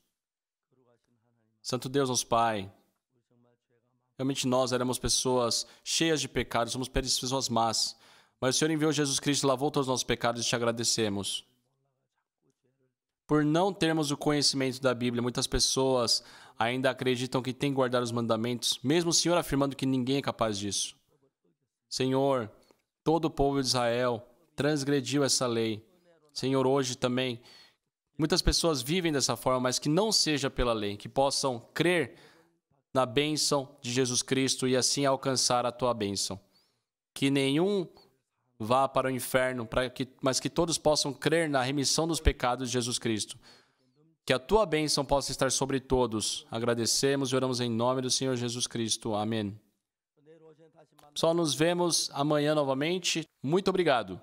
Santo Deus, nosso Pai, realmente nós éramos pessoas cheias de pecados, somos pessoas más. Mas o Senhor enviou Jesus Cristo, lavou todos os nossos pecados e te agradecemos. Por não termos o conhecimento da Bíblia, muitas pessoas ainda acreditam que têm que guardar os mandamentos, mesmo o Senhor afirmando que ninguém é capaz disso. Senhor, todo o povo de Israel transgrediu essa lei. Senhor, hoje também, muitas pessoas vivem dessa forma, mas que não seja pela lei, que possam crer na bênção de Jesus Cristo e assim alcançar a tua bênção. Que nenhum vá para o inferno, mas que todos possam crer na remissão dos pecados de Jesus Cristo. Que a tua bênção possa estar sobre todos. Agradecemos e oramos em nome do Senhor Jesus Cristo. Amém. Pessoal, nos vemos amanhã novamente. Muito obrigado.